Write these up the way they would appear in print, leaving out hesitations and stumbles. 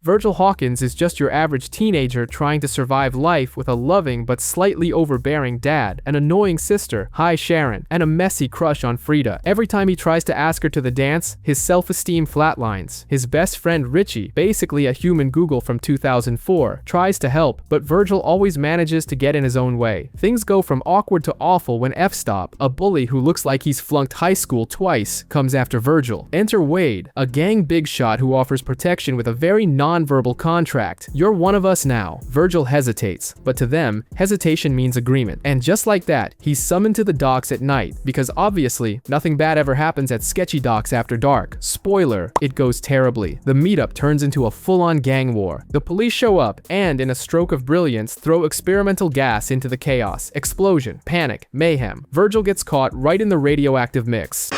Virgil Hawkins is just your average teenager trying to survive life with a loving but slightly overbearing dad, an annoying sister, hi Sharon, and a messy crush on Frida. Every time he tries to ask her to the dance, his self-esteem flatlines. His best friend Richie, basically a human Google from 2004, tries to help, but Virgil always manages to get in his own way. Things go from awkward to awful when F-Stop, a bully who looks like he's flunked high school twice, comes after Virgil. Enter Wade, a gang big shot who offers protection with a very non-verbal contract. You're one of us now. Virgil hesitates, but to them, hesitation means agreement. And just like that, he's summoned to the docks at night, because obviously, nothing bad ever happens at sketchy docks after dark. Spoiler, it goes terribly. The meetup turns into a full-on gang war. The police show up, and in a stroke of brilliance, throw experimental gas into the chaos. Explosion, panic, mayhem. Virgil gets caught right in the radioactive mix.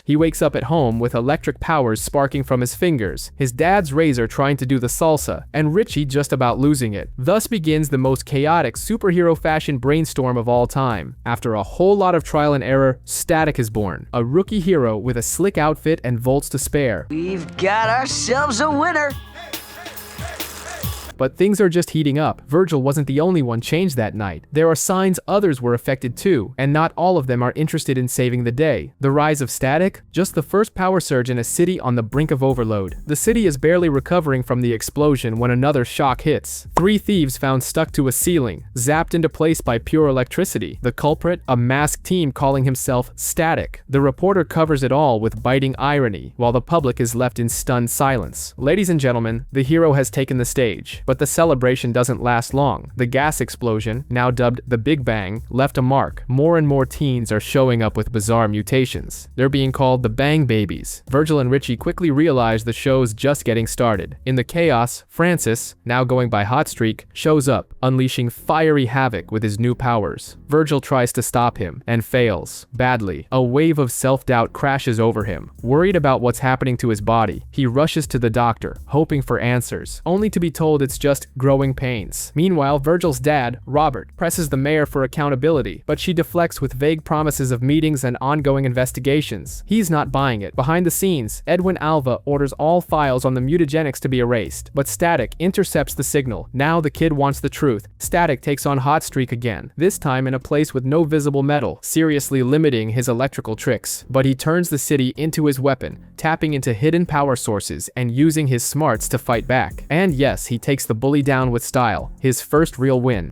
He wakes up at home with electric powers sparking from his fingers, his dad's razor trying to do the salsa, and Richie just about losing it. Thus begins the most chaotic superhero fashion brainstorm of all time. After a whole lot of trial and error, Static is born, a rookie hero with a slick outfit and volts to spare. We've got ourselves a winner! But things are just heating up. Virgil wasn't the only one changed that night. There are signs others were affected too, and not all of them are interested in saving the day. The rise of Static? Just the first power surge in a city on the brink of overload. The city is barely recovering from the explosion when another shock hits. 3 thieves found stuck to a ceiling, zapped into place by pure electricity. The culprit? A masked team calling himself Static. The reporter covers it all with biting irony, while the public is left in stunned silence. Ladies and gentlemen, the hero has taken the stage. But the celebration doesn't last long. The gas explosion, now dubbed the Big Bang, left a mark. More and more teens are showing up with bizarre mutations. They're being called the Bang Babies. Virgil and Richie quickly realize the show's just getting started. In the chaos, Francis, now going by Hotstreak, shows up, unleashing fiery havoc with his new powers. Virgil tries to stop him, and fails. Badly. A wave of self-doubt crashes over him. Worried about what's happening to his body, he rushes to the doctor, hoping for answers, only to be told it's just growing pains. Meanwhile, Virgil's dad, Robert, presses the mayor for accountability, but she deflects with vague promises of meetings and ongoing investigations. He's not buying it. Behind the scenes, Edwin Alva orders all files on the mutagenics to be erased, but Static intercepts the signal. Now the kid wants the truth. Static takes on Hotstreak again, this time in a place with no visible metal, seriously limiting his electrical tricks. But he turns the city into his weapon, tapping into hidden power sources and using his smarts to fight back. And yes, he takes the bully down with style, his first real win.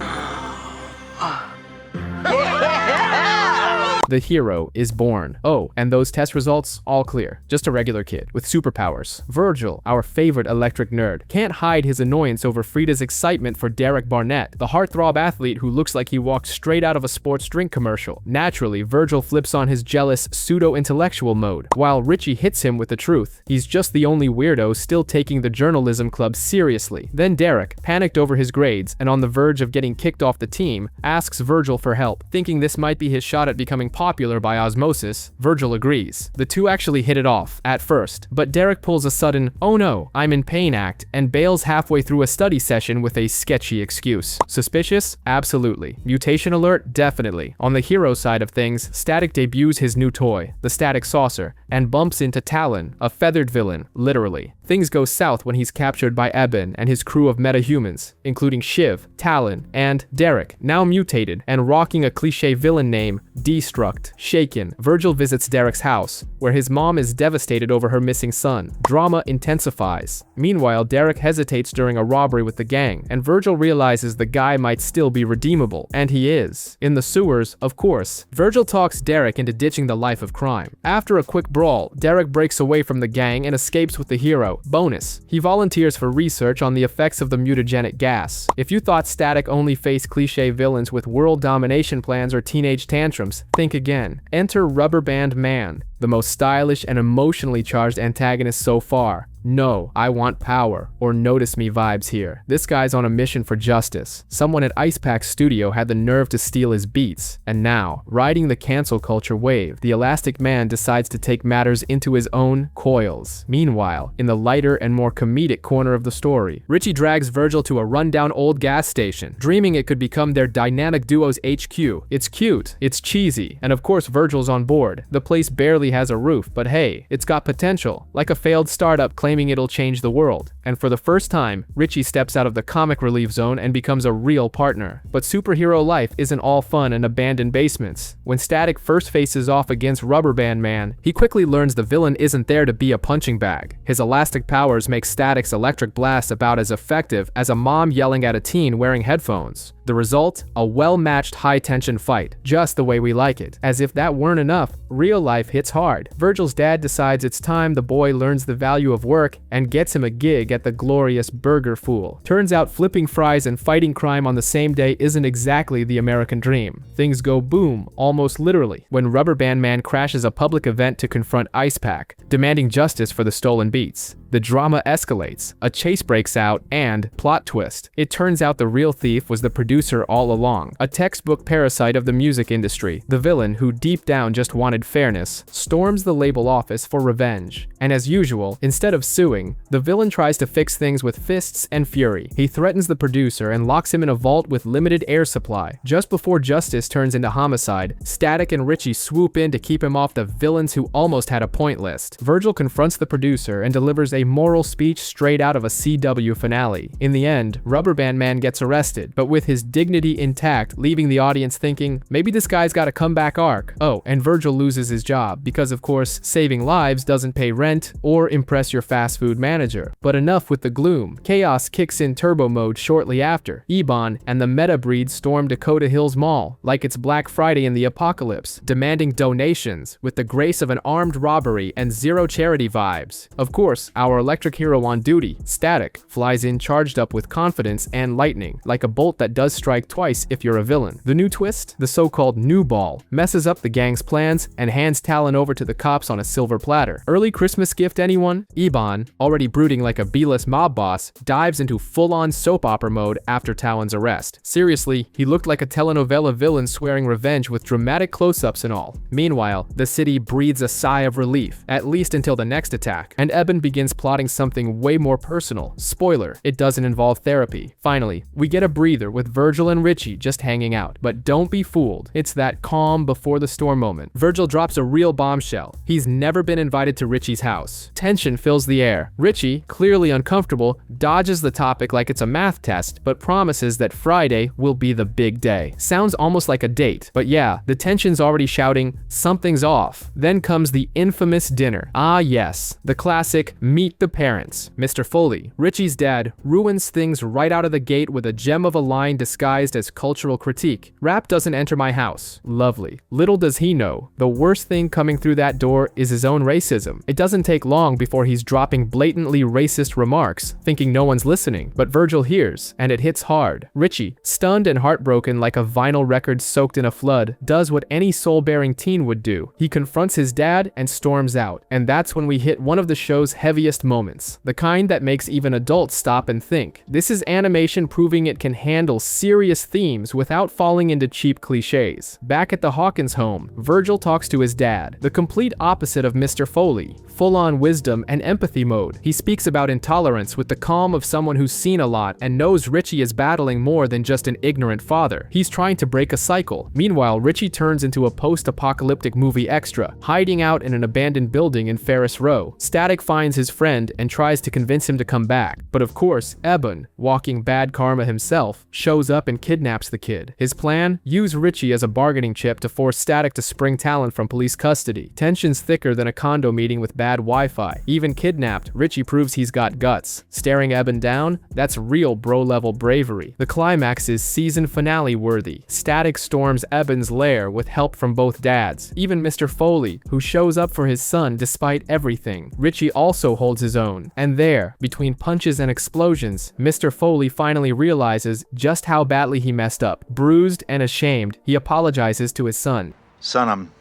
The hero is born. Oh, and those test results? All clear. Just a regular kid with superpowers. Virgil, our favorite electric nerd, can't hide his annoyance over Frida's excitement for Derek Barnett, the heartthrob athlete who looks like he walked straight out of a sports drink commercial. Naturally, Virgil flips on his jealous, pseudo-intellectual mode, while Richie hits him with the truth. He's just the only weirdo still taking the journalism club seriously. Then Derek, panicked over his grades and on the verge of getting kicked off the team, asks Virgil for help. Thinking this might be his shot at becoming popular by osmosis, Virgil agrees. The two actually hit it off, at first, but Derek pulls a sudden, "Oh no, I'm in pain" act, and bails halfway through a study session with a sketchy excuse. Suspicious? Absolutely. Mutation alert? Definitely. On the hero side of things, Static debuts his new toy, the Static Saucer, and bumps into Talon, a feathered villain, literally. Things go south when he's captured by Eben and his crew of metahumans, including Shiv, Talon, and Derek, now mutated and rocking a cliché villain name, Destruct. Shaken, Virgil visits Derek's house, where his mom is devastated over her missing son. Drama intensifies. Meanwhile, Derek hesitates during a robbery with the gang, and Virgil realizes the guy might still be redeemable, and he is. In the sewers, of course, Virgil talks Derek into ditching the life of crime. After a quick brawl, Derek breaks away from the gang and escapes with the hero. Bonus, he volunteers for research on the effects of the mutagenic gas. If you thought Static only faced cliché villains with world domination plans or teenage tantrums, think again. Enter Rubber Band Man, the most stylish and emotionally charged antagonist so far. No, I want power, or notice me vibes here. This guy's on a mission for justice. Someone at Icepack's studio had the nerve to steal his beats, and now, riding the cancel culture wave, the Elastic Man decides to take matters into his own coils. Meanwhile, in the lighter and more comedic corner of the story, Richie drags Virgil to a rundown old gas station, dreaming it could become their dynamic duo's HQ. It's cute, it's cheesy, and of course Virgil's on board. The place barely barely has a roof, but hey, it's got potential, like a failed startup claiming it'll change the world. And for the first time, Richie steps out of the comic relief zone and becomes a real partner. But superhero life isn't all fun and abandoned basements. When Static first faces off against Rubber Band Man, he quickly learns the villain isn't there to be a punching bag. His elastic powers make Static's electric blast about as effective as a mom yelling at a teen wearing headphones. The result? A well-matched high-tension fight, just the way we like it. As if that weren't enough, real life hits hard. Virgil's dad decides it's time the boy learns the value of work and gets him a gig at the glorious Burger Fool. Turns out flipping fries and fighting crime on the same day isn't exactly the American dream. Things go boom, almost literally, when Rubber Band Man crashes a public event to confront Ice Pack, demanding justice for the stolen beats. The drama escalates, a chase breaks out, and, plot twist, it turns out the real thief was the producer all along, a textbook parasite of the music industry. The villain, who deep down just wanted fairness, storms the label office for revenge. And as usual, instead of suing, the villain tries to fix things with fists and fury. He threatens the producer and locks him in a vault with limited air supply. Just before justice turns into homicide, Static and Richie swoop in to keep him off the villains who almost had a point list. Virgil confronts the producer and delivers a moral speech straight out of a CW finale. In the end, Rubber Band Man gets arrested, but with his dignity intact, leaving the audience thinking, maybe this guy's got a comeback arc. Oh, and Virgil loses his job, because of course, saving lives doesn't pay rent or impress your fast food manager. But enough with the gloom. Chaos kicks in turbo mode shortly after. Ebon and the Meta-breed storm Dakota Hills Mall, like it's Black Friday in the apocalypse, demanding donations, with the grace of an armed robbery and zero charity vibes. Of course, our electric hero on duty, Static, flies in charged up with confidence and lightning, like a bolt that does strike twice if you're a villain. The new twist, the so-called new ball, messes up the gang's plans and hands Talon over to the cops on a silver platter. Early Christmas gift, anyone? Ebon, already brooding like a B-list mob boss, dives into full-on soap opera mode after Talon's arrest. Seriously, he looked like a telenovela villain swearing revenge with dramatic close-ups and all. Meanwhile, the city breathes a sigh of relief, at least until the next attack, and Eben begins plotting something way more personal. Spoiler, it doesn't involve therapy. Finally, we get a breather with Virgil and Richie just hanging out. But don't be fooled, it's that calm before the storm moment. Virgil drops a real bombshell. He's never been invited to Richie's house. Tension fills the air. Richie, clearly uncomfortable, dodges the topic like it's a math test, but promises that Friday will be the big day. Sounds almost like a date, but yeah, the tension's already shouting, something's off. Then comes the infamous dinner. Ah yes, the classic meet the parents. Mr. Foley, Richie's dad, ruins things right out of the gate with a gem of a line disguised as cultural critique. Rap doesn't enter my house. Lovely. Little does he know, the worst thing coming through that door is his own racism. It doesn't take long before he's dropping blatantly racist remarks, thinking no one's listening, but Virgil hears, and it hits hard. Richie, stunned and heartbroken like a vinyl record soaked in a flood, does what any soul-bearing teen would do. He confronts his dad and storms out, and that's when we hit one of the show's heaviest moments, the kind that makes even adults stop and think. This is animation proving it can handle serious themes without falling into cheap cliches. Back at the Hawkins home, Virgil talks to his dad, the complete opposite of Mr. Foley, full-on wisdom and empathy mode. He speaks about intolerance with the calm of someone who's seen a lot and knows Richie is battling more than just an ignorant father. He's trying to break a cycle. Meanwhile, Richie turns into a post-apocalyptic movie extra, hiding out in an abandoned building in Ferris Row. Static finds his friend and tries to convince him to come back. But of course, Eben, walking bad karma himself, shows up and kidnaps the kid. His plan? Use Richie as a bargaining chip to force Static to spring Talon from police custody. Tension's thicker than a condo meeting with bad Wi-Fi. Even kidnapped, Richie proves he's got guts. Staring Eben down? That's real bro-level bravery. The climax is season finale worthy. Static storms Eben's lair with help from both dads. Even Mr. Foley, who shows up for his son despite everything. Richie also holds his own. And there, between punches and explosions, Mr. Foley finally realizes just how badly he messed up. Bruised and ashamed, he apologizes to his son. Son, I'm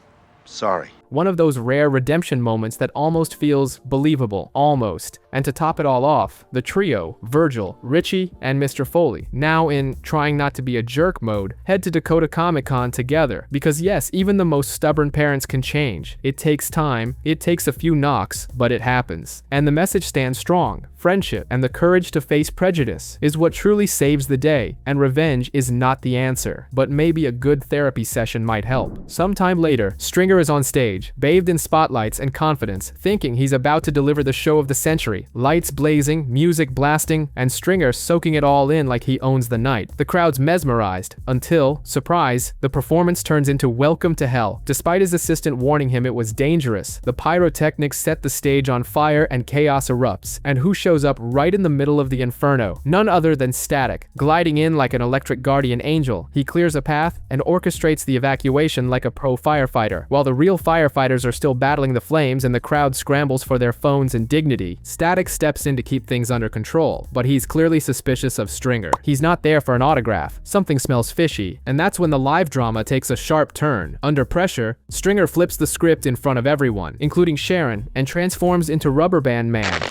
sorry. One of those rare redemption moments that almost feels believable, almost. And to top it all off, the trio, Virgil, Richie, and Mr. Foley, now in trying not to be a jerk mode, head to Dakota Comic-Con together. Because yes, even the most stubborn parents can change. It takes time, it takes a few knocks, but it happens. And the message stands strong. Friendship and the courage to face prejudice is what truly saves the day, and revenge is not the answer. But maybe a good therapy session might help. Sometime later, Stringer is on stage, stage, bathed in spotlights and confidence, thinking he's about to deliver the show of the century. Lights blazing, music blasting, and Stringer soaking it all in like he owns the night. The crowd's mesmerized, until, surprise, the performance turns into Welcome to Hell. Despite his assistant warning him it was dangerous, the pyrotechnics set the stage on fire and chaos erupts. And who shows up right in the middle of the inferno? None other than Static. Gliding in like an electric guardian angel, he clears a path and orchestrates the evacuation like a pro firefighter. While the real firefighters are still battling the flames and the crowd scrambles for their phones and dignity, Static steps in to keep things under control, but he's clearly suspicious of Stringer. He's not there for an autograph. Something smells fishy, and that's when the live drama takes a sharp turn. Under pressure, Stringer flips the script in front of everyone, including Sharon, and transforms into Rubber Band Man.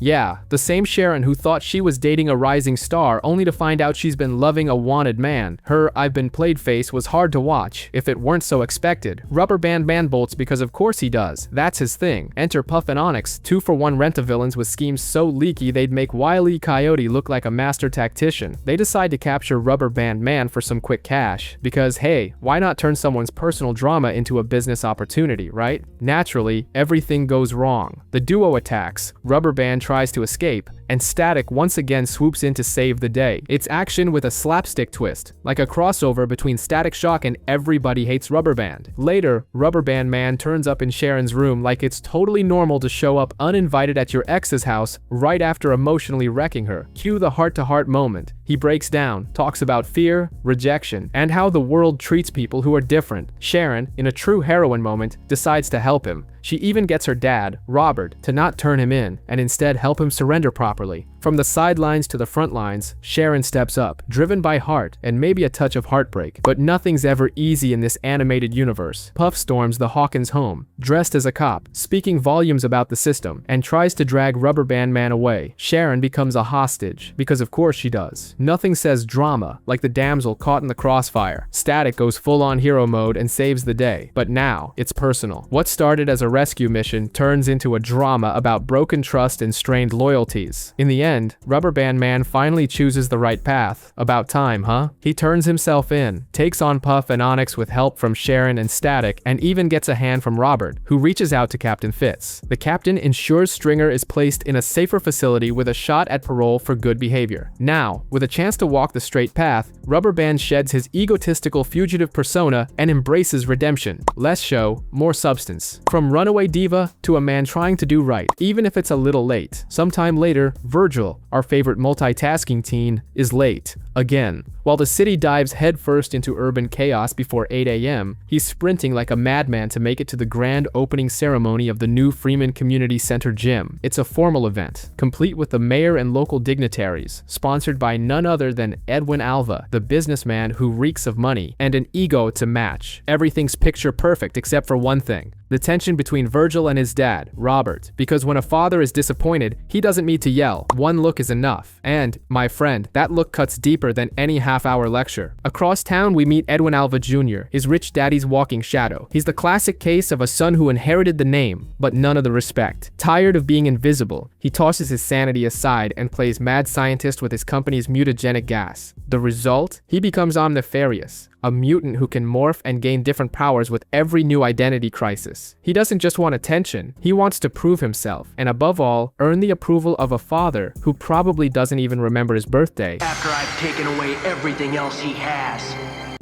Yeah, the same Sharon who thought she was dating a rising star only to find out she's been loving a wanted man. Her I've been played face was hard to watch, if it weren't so expected. Rubber Band Man bolts because of course he does. That's his thing. Enter Puff and Onyx, 2-for-1 rent-a-villains with schemes so leaky they'd make Wile E. Coyote look like a master tactician. They decide to capture Rubber Band Man for some quick cash. Because hey, why not turn someone's personal drama into a business opportunity, right? Naturally, everything goes wrong. The duo attacks. Rubber Band tries to escape, and Static once again swoops in to save the day. It's action with a slapstick twist, like a crossover between Static Shock and Everybody Hates Rubber Band. Later, Rubber Band Man turns up in Sharon's room like it's totally normal to show up uninvited at your ex's house right after emotionally wrecking her. Cue the heart-to-heart moment. He breaks down, talks about fear, rejection, and how the world treats people who are different. Sharon, in a true heroine moment, decides to help him. She even gets her dad, Robert, to not turn him in and instead help him surrender properly. From the sidelines to the front lines, Sharon steps up, driven by heart and maybe a touch of heartbreak. But nothing's ever easy in this animated universe. Puff storms the Hawkins home, dressed as a cop, speaking volumes about the system, and tries to drag Rubber Band Man away. Sharon becomes a hostage, because of course she does. Nothing says drama like the damsel caught in the crossfire. Static goes full-on hero mode and saves the day. But now, it's personal. What started as a rescue mission turns into a drama about broken trust and strained loyalties. In the end, Rubber Band Man finally chooses the right path. About time, huh? He turns himself in, takes on Puff and Onyx with help from Sharon and Static, and even gets a hand from Robert, who reaches out to Captain Fitz. The captain ensures Stringer is placed in a safer facility with a shot at parole for good behavior. Now, with a chance to walk the straight path, Rubber Band sheds his egotistical fugitive persona and embraces redemption. Less show, more substance. From runaway diva to a man trying to do right, even if it's a little late. Sometime later, Virgil, our favorite multitasking teen, is late. Again. While the city dives headfirst into urban chaos before 8 a.m., he's sprinting like a madman to make it to the grand opening ceremony of the new Freeman Community Center gym. It's a formal event, complete with the mayor and local dignitaries, sponsored by none other than Edwin Alva, the businessman who reeks of money, and an ego to match. Everything's picture perfect except for one thing. The tension between Virgil and his dad, Robert, because when a father is disappointed, he doesn't need to yell. One look is enough. And, my friend, that look cuts deeper than any half-hour lecture. Across town, we meet Edwin Alva Jr., his rich daddy's walking shadow. He's the classic case of a son who inherited the name, but none of the respect. Tired of being invisible, he tosses his sanity aside and plays mad scientist with his company's mutagenic gas. The result? He becomes omnifarious, a mutant who can morph and gain different powers with every new identity crisis. He doesn't just want attention, he wants to prove himself, and above all, earn the approval of a father who probably doesn't even remember his birthday. After I've taken away everything else he has.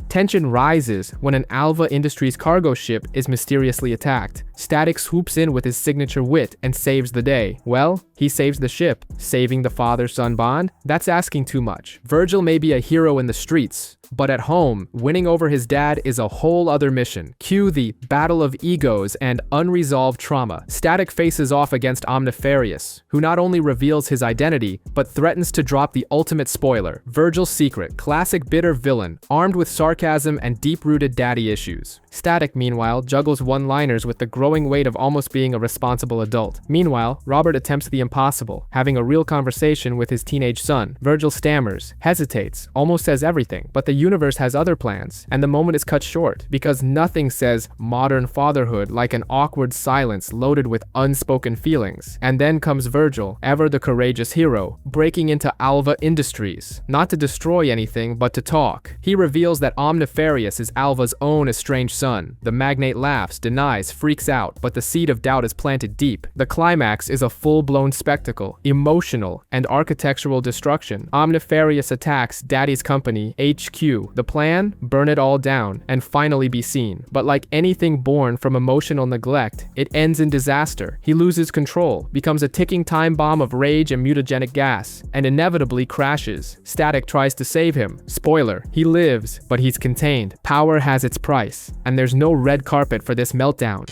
Tension rises when an Alva Industries cargo ship is mysteriously attacked. Static swoops in with his signature wit and saves the day. Well, he saves the ship. Saving the father-son bond? That's asking too much. Virgil may be a hero in the streets, but at home, winning over his dad is a whole other mission. Cue the battle of egos and unresolved trauma. Static faces off against Omnifarious, who not only reveals his identity, but threatens to drop the ultimate spoiler. Virgil's secret, classic bitter villain, armed with sarcasm and deep-rooted daddy issues. Static, meanwhile, juggles one-liners with the growing weight of almost being a responsible adult. Meanwhile, Robert attempts the impossible, having a real conversation with his teenage son. Virgil stammers, hesitates, almost says everything, but the universe has other plans, and the moment is cut short because nothing says modern fatherhood like an awkward silence loaded with unspoken feelings. And then comes Virgil, ever the courageous hero, breaking into Alva Industries, not to destroy anything but to talk. He reveals that Omnifarius is Alva's own estranged son. The magnate laughs, denies, freaks out, but the seed of doubt is planted deep. The climax is a full-blown spectacle, emotional and architectural destruction. Omnifarius attacks Daddy's company, HQ. The plan? Burn it all down and finally be seen. But like anything born from emotional neglect, it ends in disaster. He loses control, becomes a ticking time bomb of rage and mutagenic gas, and inevitably crashes. Static tries to save him. Spoiler, he lives, but he's contained. Power has its price, and there's no red carpet for this meltdown.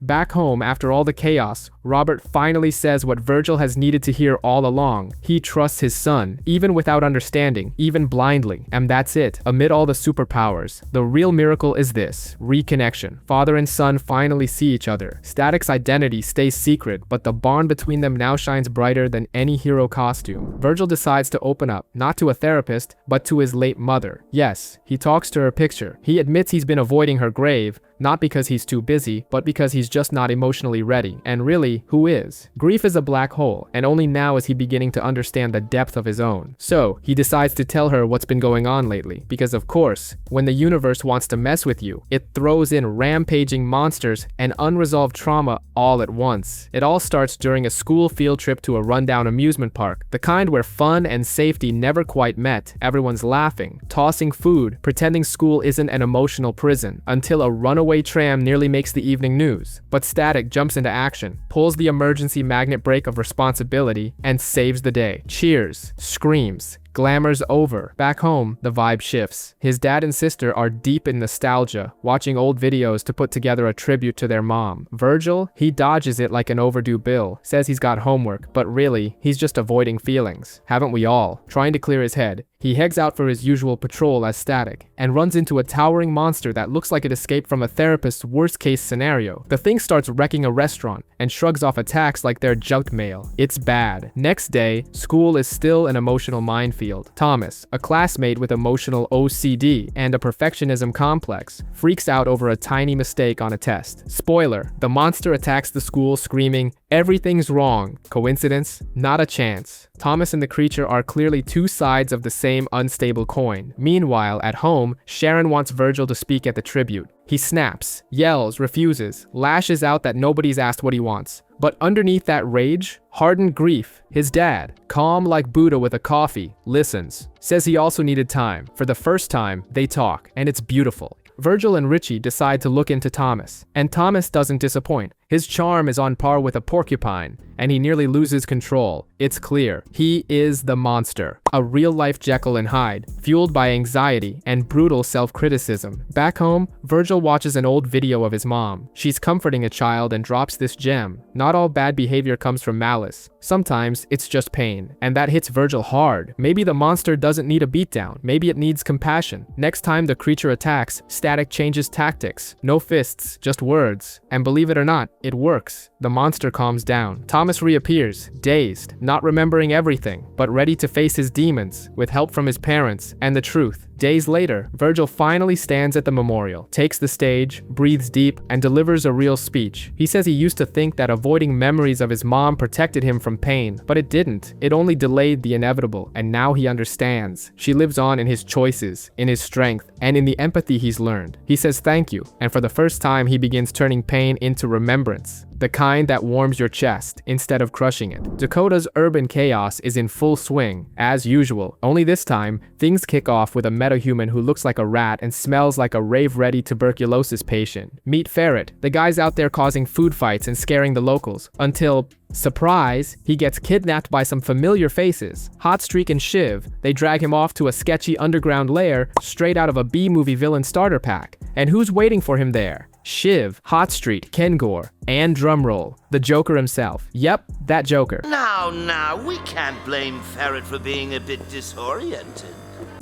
Back home, after all the chaos, Robert finally says what Virgil has needed to hear all along. He trusts his son, even without understanding, even blindly. And that's it. Amid all the superpowers, the real miracle is this: reconnection. Father and son finally see each other. Static's identity stays secret, but the bond between them now shines brighter than any hero costume. Virgil decides to open up, not to a therapist, but to his late mother. Yes, he talks to her picture. He admits he's been avoiding her grave, not because he's too busy, but because he's just not emotionally ready. And really, who is? Grief is a black hole, and only now is he beginning to understand the depth of his own. So, he decides to tell her what's been going on lately, because of course, when the universe wants to mess with you, it throws in rampaging monsters and unresolved trauma all at once. It all starts during a school field trip to a rundown amusement park, the kind where fun and safety never quite met. Everyone's laughing, tossing food, pretending school isn't an emotional prison, until a runaway tram nearly makes the evening news. But Static jumps into action, pulls the emergency magnet brake of responsibility, and saves the day. Cheers, screams, glamour's over. Back home, the vibe shifts. His dad and sister are deep in nostalgia, watching old videos to put together a tribute to their mom. Virgil, he dodges it like an overdue bill, says he's got homework, but really, he's just avoiding feelings. Haven't we all? Trying to clear his head, he heads out for his usual patrol as Static, and runs into a towering monster that looks like it escaped from a therapist's worst-case scenario. The thing starts wrecking a restaurant, and shrugs off attacks like they're junk mail. It's bad. Next day, school is still an emotional minefield. Thomas, a classmate with emotional OCD and a perfectionism complex, freaks out over a tiny mistake on a test. Spoiler, the monster attacks the school screaming, "Everything's wrong." Coincidence? Not a chance. Thomas and the creature are clearly two sides of the same unstable coin. Meanwhile, at home, Sharon wants Virgil to speak at the tribute. He snaps, yells, refuses, lashes out that nobody's asked what he wants. But underneath that rage, hardened grief. His dad, calm like Buddha with a coffee, listens. Says he also needed time. For the first time, they talk, and it's beautiful. Virgil and Richie decide to look into Thomas, and Thomas doesn't disappoint. His charm is on par with a porcupine, and he nearly loses control. It's clear, he is the monster, a real-life Jekyll and Hyde, fueled by anxiety and brutal self-criticism. Back home, Virgil watches an old video of his mom. She's comforting a child and drops this gem. Not all bad behavior comes from malice. Sometimes it's just pain, and that hits Virgil hard. Maybe the monster doesn't need a beatdown. Maybe it needs compassion. Next time the creature attacks, Static changes tactics. No fists, just words. And believe it or not, it works. The monster calms down. Thomas reappears, dazed, not remembering everything, but ready to face his demons, with help from his parents and the truth. Days later, Virgil finally stands at the memorial, takes the stage, breathes deep, and delivers a real speech. He says he used to think that avoiding memories of his mom protected him from pain, but it didn't. It only delayed the inevitable, and now he understands. She lives on in his choices, in his strength, and in the empathy he's learned. He says thank you, and for the first time he begins turning pain into remembrance. The kind that warms your chest instead of crushing it. Dakota's urban chaos is in full swing, as usual. Only this time, things kick off with a metahuman who looks like a rat and smells like a rave-ready tuberculosis patient. Meet Ferret. The guy's out there causing food fights and scaring the locals, until, surprise, he gets kidnapped by some familiar faces. Hotstreak and Shiv. They drag him off to a sketchy underground lair straight out of a B-movie villain starter pack. And who's waiting for him there? Shiv, Hotstreak, Kengor, and drumroll, the Joker himself. Yep, that Joker. Now, we can't blame Ferret for being a bit disoriented.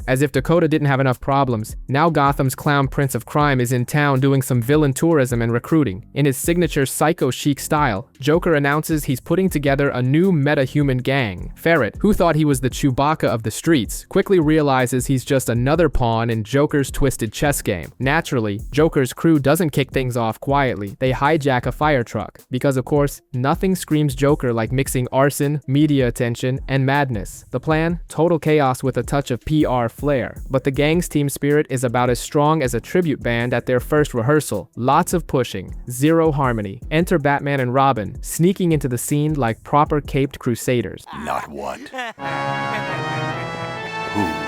As if Dakota didn't have enough problems, now Gotham's clown prince of crime is in town doing some villain tourism and recruiting. In his signature psycho chic style, Joker announces he's putting together a new meta-human gang. Ferret, who thought he was the Chewbacca of the streets, quickly realizes he's just another pawn in Joker's twisted chess game. Naturally, Joker's crew doesn't kick things off quietly. They hijack a fire truck. Because of course, nothing screams Joker like mixing arson, media attention, and madness. The plan? Total chaos with a touch of PR flair. But the gang's team spirit is about as strong as a tribute band at their first rehearsal. Lots of pushing, zero harmony. Enter Batman and Robin, sneaking into the scene like proper caped crusaders. Not what? Who?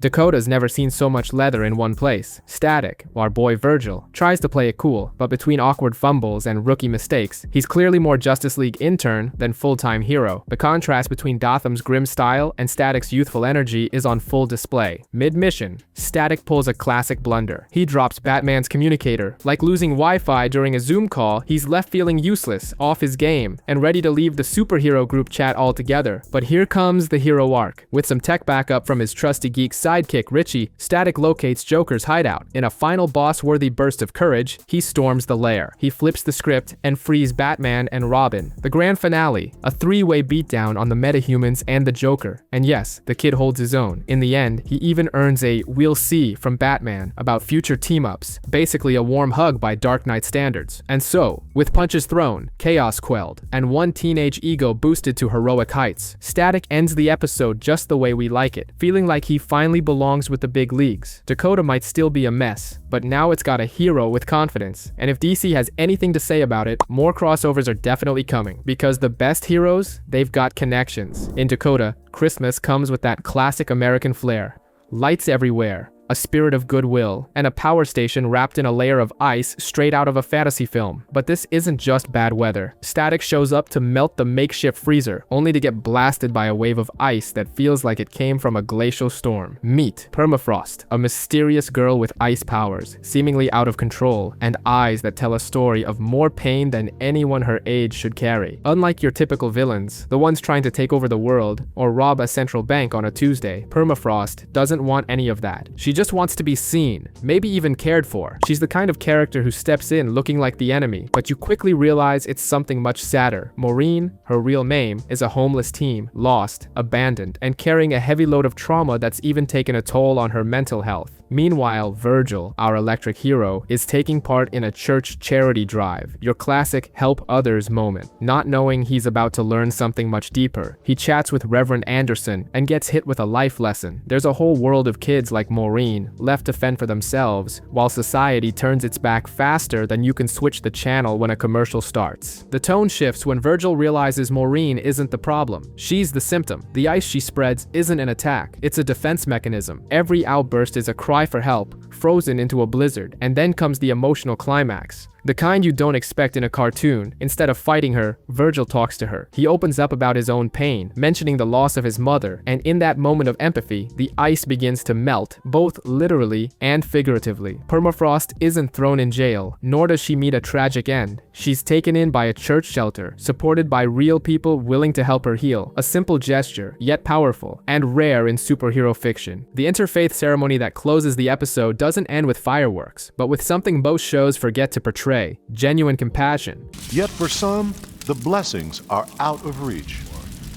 Dakota's never seen so much leather in one place. Static, our boy Virgil, tries to play it cool, but between awkward fumbles and rookie mistakes, he's clearly more Justice League intern than full-time hero. The contrast between Gotham's grim style and Static's youthful energy is on full display. Mid-mission, Static pulls a classic blunder. He drops Batman's communicator. Like losing Wi-Fi during a Zoom call, he's left feeling useless, off his game, and ready to leave the superhero group chat altogether. But here comes the hero arc. With some tech backup from his trusty geek sidekick Richie, Static locates Joker's hideout. In a final boss-worthy burst of courage, he storms the lair. He flips the script and frees Batman and Robin. The grand finale, a three-way beatdown on the metahumans and the Joker. And yes, the kid holds his own. In the end, he even earns a "we'll see" from Batman about future team-ups, basically a warm hug by Dark Knight standards. And so, with punches thrown, chaos quelled, and one teenage ego boosted to heroic heights, Static ends the episode just the way we like it, feeling like he finally belongs with the big leagues. Dakota might still be a mess, but now it's got a hero with confidence. And if DC has anything to say about it, more crossovers are definitely coming, because the best heroes, they've got connections. In Dakota, Christmas comes with that classic American flair. Lights everywhere, a spirit of goodwill, and a power station wrapped in a layer of ice straight out of a fantasy film. But this isn't just bad weather. Static shows up to melt the makeshift freezer, only to get blasted by a wave of ice that feels like it came from a glacial storm. Meet Permafrost, a mysterious girl with ice powers, seemingly out of control, and eyes that tell a story of more pain than anyone her age should carry. Unlike your typical villains, the ones trying to take over the world or rob a central bank on a Tuesday, Permafrost doesn't want any of that. She just wants to be seen, maybe even cared for. She's the kind of character who steps in looking like the enemy, but you quickly realize it's something much sadder. Maureen, her real name, is a homeless teen, lost, abandoned, and carrying a heavy load of trauma that's even taken a toll on her mental health. Meanwhile, Virgil, our electric hero, is taking part in a church charity drive, your classic help others moment, not knowing he's about to learn something much deeper. He chats with Reverend Anderson and gets hit with a life lesson. There's a whole world of kids like Maureen, left to fend for themselves, while society turns its back faster than you can switch the channel when a commercial starts. The tone shifts when Virgil realizes Maureen isn't the problem. She's the symptom. The ice she spreads isn't an attack, it's a defense mechanism. Every outburst is a cry for help, frozen into a blizzard, and then comes the emotional climax. The kind you don't expect in a cartoon. Instead of fighting her, Virgil talks to her. He opens up about his own pain, mentioning the loss of his mother, and in that moment of empathy, the ice begins to melt, both literally and figuratively. Permafrost isn't thrown in jail, nor does she meet a tragic end. She's taken in by a church shelter, supported by real people willing to help her heal. A simple gesture, yet powerful, and rare in superhero fiction. The interfaith ceremony that closes the episode doesn't end with fireworks, but with something most shows forget to portray: genuine compassion. Yet for some, the blessings are out of reach.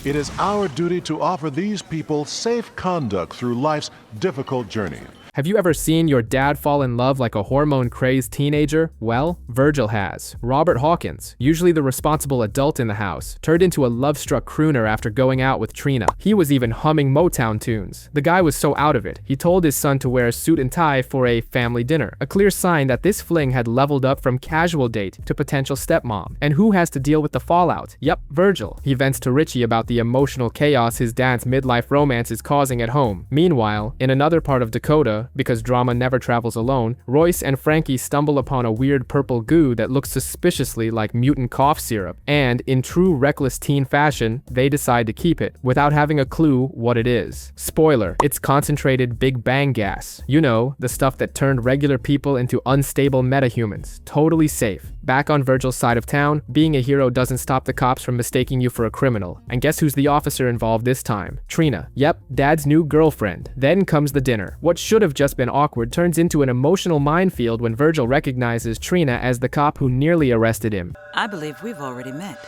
It is our duty to offer these people safe conduct through life's difficult journey. Have you ever seen your dad fall in love like a hormone-crazed teenager? Well, Virgil has. Robert Hawkins, usually the responsible adult in the house, turned into a love-struck crooner after going out with Trina. He was even humming Motown tunes. The guy was so out of it, he told his son to wear a suit and tie for a family dinner, a clear sign that this fling had leveled up from casual date to potential stepmom. And who has to deal with the fallout? Yep, Virgil. He vents to Richie about the emotional chaos his dad's midlife romance is causing at home. Meanwhile, in another part of Dakota, Dakota, because drama never travels alone, Royce and Frankie stumble upon a weird purple goo that looks suspiciously like mutant cough syrup, and in true reckless teen fashion, they decide to keep it, without having a clue what it is. Spoiler, it's concentrated Big Bang gas. You know, the stuff that turned regular people into unstable metahumans. Totally safe. Back on Virgil's side of town, being a hero doesn't stop the cops from mistaking you for a criminal. And guess who's the officer involved this time? Trina. Yep, Dad's new girlfriend. Then comes the dinner. What should have just been awkward turns into an emotional minefield when Virgil recognizes Trina as the cop who nearly arrested him. I believe we've already met.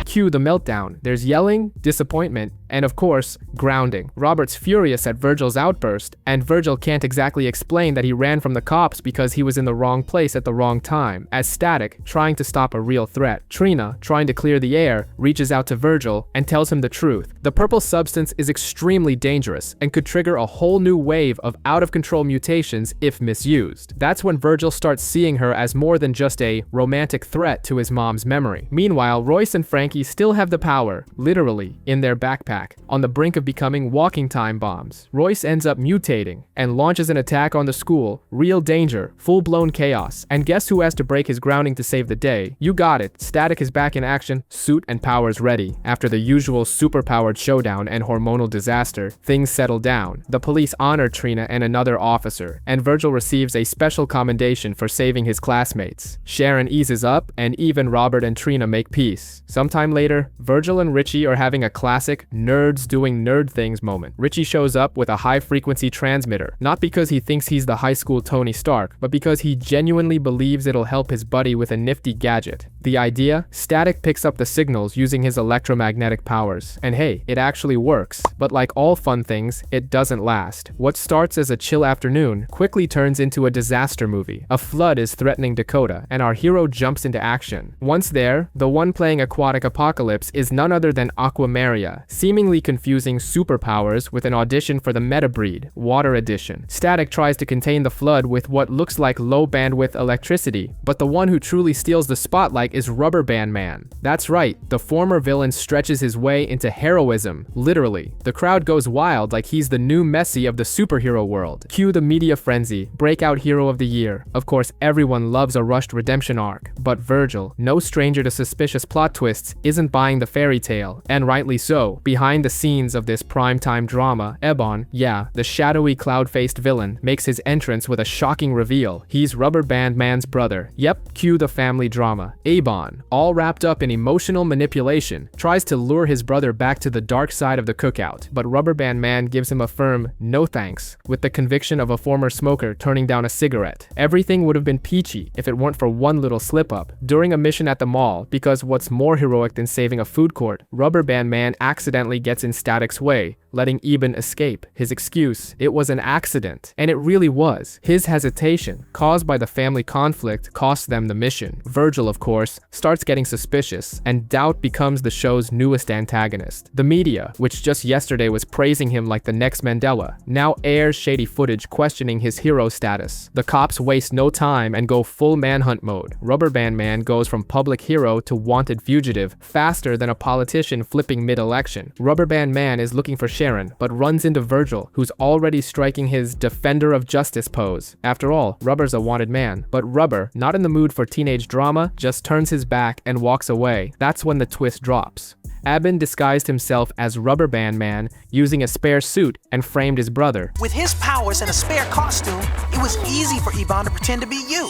Cue the meltdown. There's yelling, disappointment, and of course, grounding. Robert's furious at Virgil's outburst, and Virgil can't exactly explain that he ran from the cops because he was in the wrong place at the wrong time, as Static, trying to stop a real threat. Trina, trying to clear the air, reaches out to Virgil and tells him the truth. The purple substance is extremely dangerous and could trigger a whole new wave of out-of-control mutations if misused. That's when Virgil starts seeing her as more than just a romantic threat to his mom's memory. Meanwhile, Royce and Frankie still have the power, literally, in their backpack, on the brink of becoming walking time bombs. Royce ends up mutating and launches an attack on the school. Real danger, full-blown chaos. And guess who has to break his grounding to save the day? You got it. Static is back in action, suit and powers ready. After the usual super-powered showdown and hormonal disaster, things settle down. The police honor Trina and another officer, and Virgil receives a special commendation for saving his classmates. Sharon eases up, and even Robert and Trina make peace. Sometime later, Virgil and Richie are having a classic nerds doing nerd things moment. Richie shows up with a high-frequency transmitter, not because he thinks he's the high school Tony Stark, but because he genuinely believes it'll help his buddy with a nifty gadget. The idea? Static picks up the signals using his electromagnetic powers, and hey, it actually works. But like all fun things, it doesn't last. What starts as a chill afternoon quickly turns into a disaster movie. A flood is threatening Dakota, and our hero jumps into action. Once there, the one playing Aquatic Apocalypse is none other than Aquamaria, seemingly confusing superpowers with an audition for the Metabreed, Water Edition. Static tries to contain the flood with what looks like low-bandwidth electricity, but the one who truly steals the spotlight is Rubber Band Man. That's right, the former villain stretches his way into heroism, literally. The crowd goes wild like he's the new Messi of the superhero world. Cue the media frenzy, breakout hero of the year. Of course, everyone loves a rushed redemption arc, but Virgil, no stranger to suspicious plot twists, isn't buying the fairy tale, and rightly so. Behind the scenes of this primetime drama, Ebon, yeah, the shadowy cloud-faced villain, makes his entrance with a shocking reveal. He's Rubber Band Man's brother. Yep, cue the family drama. Ebon, all wrapped up in emotional manipulation, tries to lure his brother back to the dark side of the cookout, but Rubber Band Man gives him a firm no thanks, with the conviction of a former smoker turning down a cigarette. Everything would have been peachy if it weren't for one little slip-up. During a mission at the mall, because what's more heroic than saving a food court, Rubber Band Man accidentally gets in Static's way, letting Eben escape. His excuse, it was an accident. And it really was. His hesitation, caused by the family conflict, cost them the mission. Virgil, of course, starts getting suspicious, and doubt becomes the show's newest antagonist. The media, which just yesterday was praising him like the next Mandela, now airs shady footage questioning his hero status. The cops waste no time and go full manhunt mode. Rubber Band Man goes from public hero to wanted fugitive faster than a politician flipping mid-election. Rubber Band Man is looking for Sharon, but runs into Virgil, who's already striking his defender of justice pose. After all, Rubber's a wanted man, but Rubber, not in the mood for teenage drama, just turns his back and walks away. That's when the twist drops. Abin disguised himself as Rubber Band Man using a spare suit and framed his brother. With his powers and a spare costume, it was easy for Ebon to pretend to be you.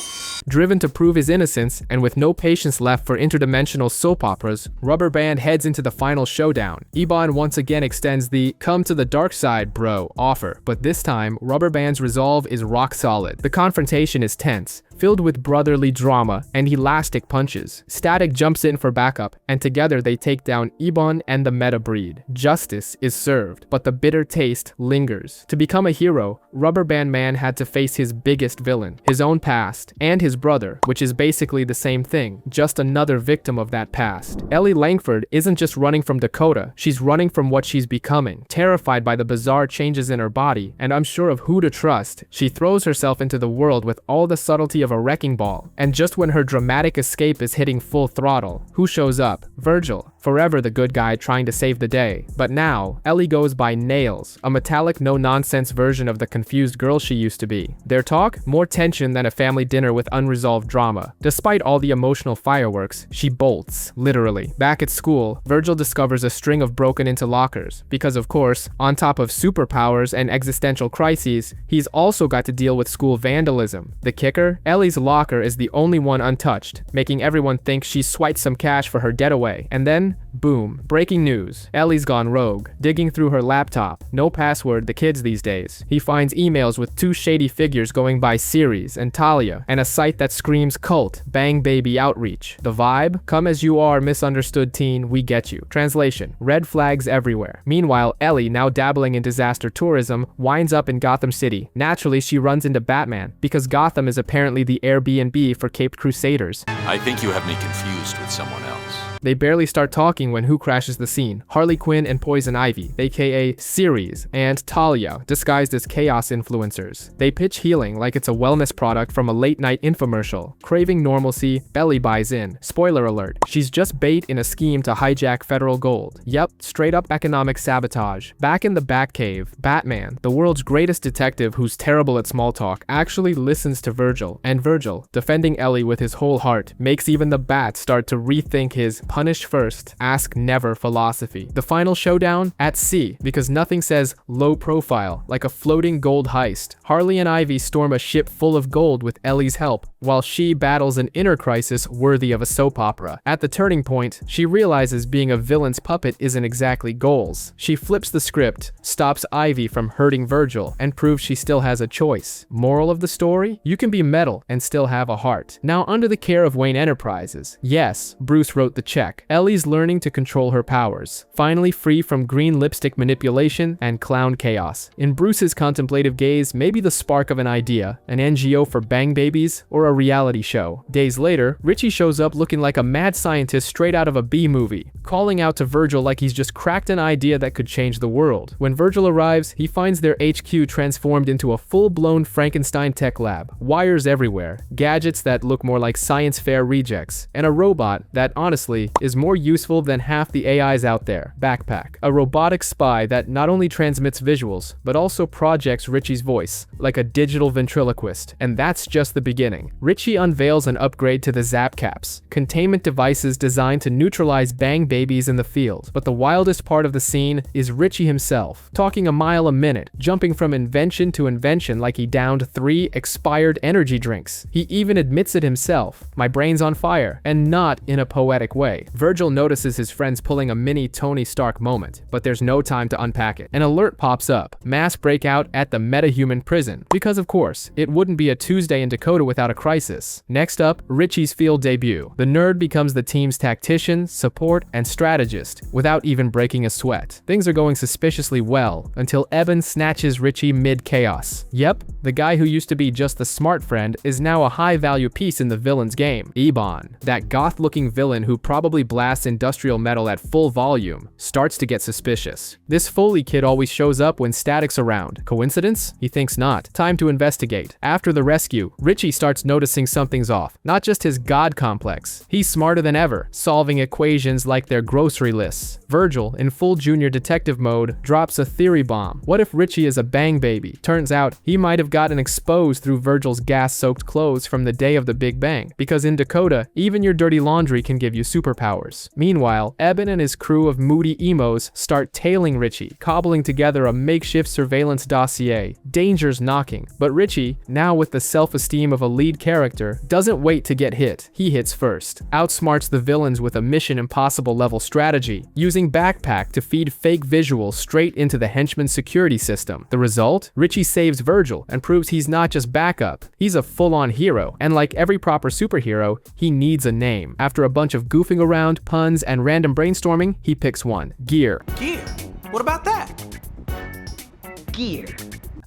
Driven to prove his innocence, and with no patience left for interdimensional soap operas, Rubber Band heads into the final showdown. Ebon once again extends the "come to the dark side, bro" offer, but this time, Rubber Band's resolve is rock solid. The confrontation is tense, filled with brotherly drama and elastic punches. Static jumps in for backup, and together they take down Ebon and the Metabreed. Justice is served, but the bitter taste lingers. To become a hero, Rubber Band Man had to face his biggest villain, his own past, and his brother, which is basically the same thing, just another victim of that past. Ellie Langford isn't just running from Dakota, she's running from what she's becoming. Terrified by the bizarre changes in her body, and unsure of who to trust, she throws herself into the world with all the subtlety of a wrecking ball. And just when her dramatic escape is hitting full throttle, who shows up? Virgil. For forever the good guy trying to save the day. But now, Ellie goes by Nails, a metallic no-nonsense version of the confused girl she used to be. Their talk? More tension than a family dinner with unresolved drama. Despite all the emotional fireworks, she bolts, literally. Back at school, Virgil discovers a string of broken-into lockers, because of course, on top of superpowers and existential crises, he's also got to deal with school vandalism. The kicker? Ellie's locker is the only one untouched, making everyone think she swiped some cash for her getaway. And then, boom. Breaking news. Ellie's gone rogue, digging through her laptop. No password, the kids these days. He finds emails with two shady figures going by Ceres and Talia, and a site that screams cult, bang baby outreach. The vibe? Come as you are, misunderstood teen, we get you. Translation: red flags everywhere. Meanwhile, Ellie, now dabbling in disaster tourism, winds up in Gotham City. Naturally, she runs into Batman, because Gotham is apparently the Airbnb for Caped Crusaders. I think you have me confused with someone else. They barely start talking when who crashes the scene? Harley Quinn and Poison Ivy, aka Ceres, and Talia, disguised as chaos influencers. They pitch healing like it's a wellness product from a late-night infomercial. Craving normalcy, Belly buys in. Spoiler alert, she's just bait in a scheme to hijack federal gold. Yep, straight-up economic sabotage. Back in the Batcave, Batman, the world's greatest detective who's terrible at small talk, actually listens to Virgil, and Virgil, defending Ellie with his whole heart, makes even the Bats start to rethink his punish first, ask never philosophy. The final showdown? At sea, because nothing says low profile like a floating gold heist. Harley and Ivy storm a ship full of gold with Ellie's help, while she battles an inner crisis worthy of a soap opera. At the turning point, she realizes being a villain's puppet isn't exactly goals. She flips the script, stops Ivy from hurting Virgil, and proves she still has a choice. Moral of the story? You can be metal and still have a heart. Now under the care of Wayne Enterprises. Yes, Bruce wrote the check. Ellie's learning to control her powers, finally free from green lipstick manipulation and clown chaos. In Bruce's contemplative gaze, maybe the spark of an idea, an NGO for bang babies, or a reality show. Days later, Richie shows up looking like a mad scientist straight out of a B-movie, calling out to Virgil like he's just cracked an idea that could change the world. When Virgil arrives, he finds their HQ transformed into a full-blown Frankenstein tech lab, wires everywhere, gadgets that look more like science fair rejects, and a robot that, honestly, is more useful than half the AIs out there. Backpack, a robotic spy that not only transmits visuals, but also projects Richie's voice, like a digital ventriloquist. And that's just the beginning. Richie unveils an upgrade to the Zap Caps, containment devices designed to neutralize bang babies in the field. But the wildest part of the scene is Richie himself, talking a mile a minute, jumping from invention to invention like he downed 3 expired energy drinks. He even admits it himself, my brain's on fire, and not in a poetic way. Virgil notices his friends pulling a mini Tony Stark moment, but there's no time to unpack it. An alert pops up, mass breakout at the metahuman prison, because of course, it wouldn't be a Tuesday in Dakota without a crisis. Next up, Richie's field debut. The nerd becomes the team's tactician, support, and strategist, without even breaking a sweat. Things are going suspiciously well, until Eben snatches Richie mid-chaos. Yep, the guy who used to be just the smart friend is now a high-value piece in the villain's game. Ebon, that goth-looking villain who probably blasts industrial metal at full volume, starts to get suspicious. This Foley kid always shows up when Static's around. Coincidence? He thinks not. Time to investigate. After the rescue, Richie starts noticing something's off. Not just his god complex. He's smarter than ever, solving equations like their grocery lists. Virgil, in full junior detective mode, drops a theory bomb. What if Richie is a bang baby? Turns out, he might have gotten exposed through Virgil's gas-soaked clothes from the day of the Big Bang. Because in Dakota, even your dirty laundry can give you superpowers. Meanwhile, Eben and his crew of moody emos start tailing Richie, cobbling together a makeshift surveillance dossier. Danger's knocking. But Richie, now with the self-esteem of a lead character, doesn't wait to get hit. He hits first. Outsmarts the villains with a Mission Impossible level strategy, using Backpack to feed fake visuals straight into the henchman's security system. The result? Richie saves Virgil and proves he's not just backup, he's a full-on hero. And like every proper superhero, he needs a name. After a bunch of goofing around, puns, and random brainstorming, he picks one. Gear. Gear? What about that? Gear.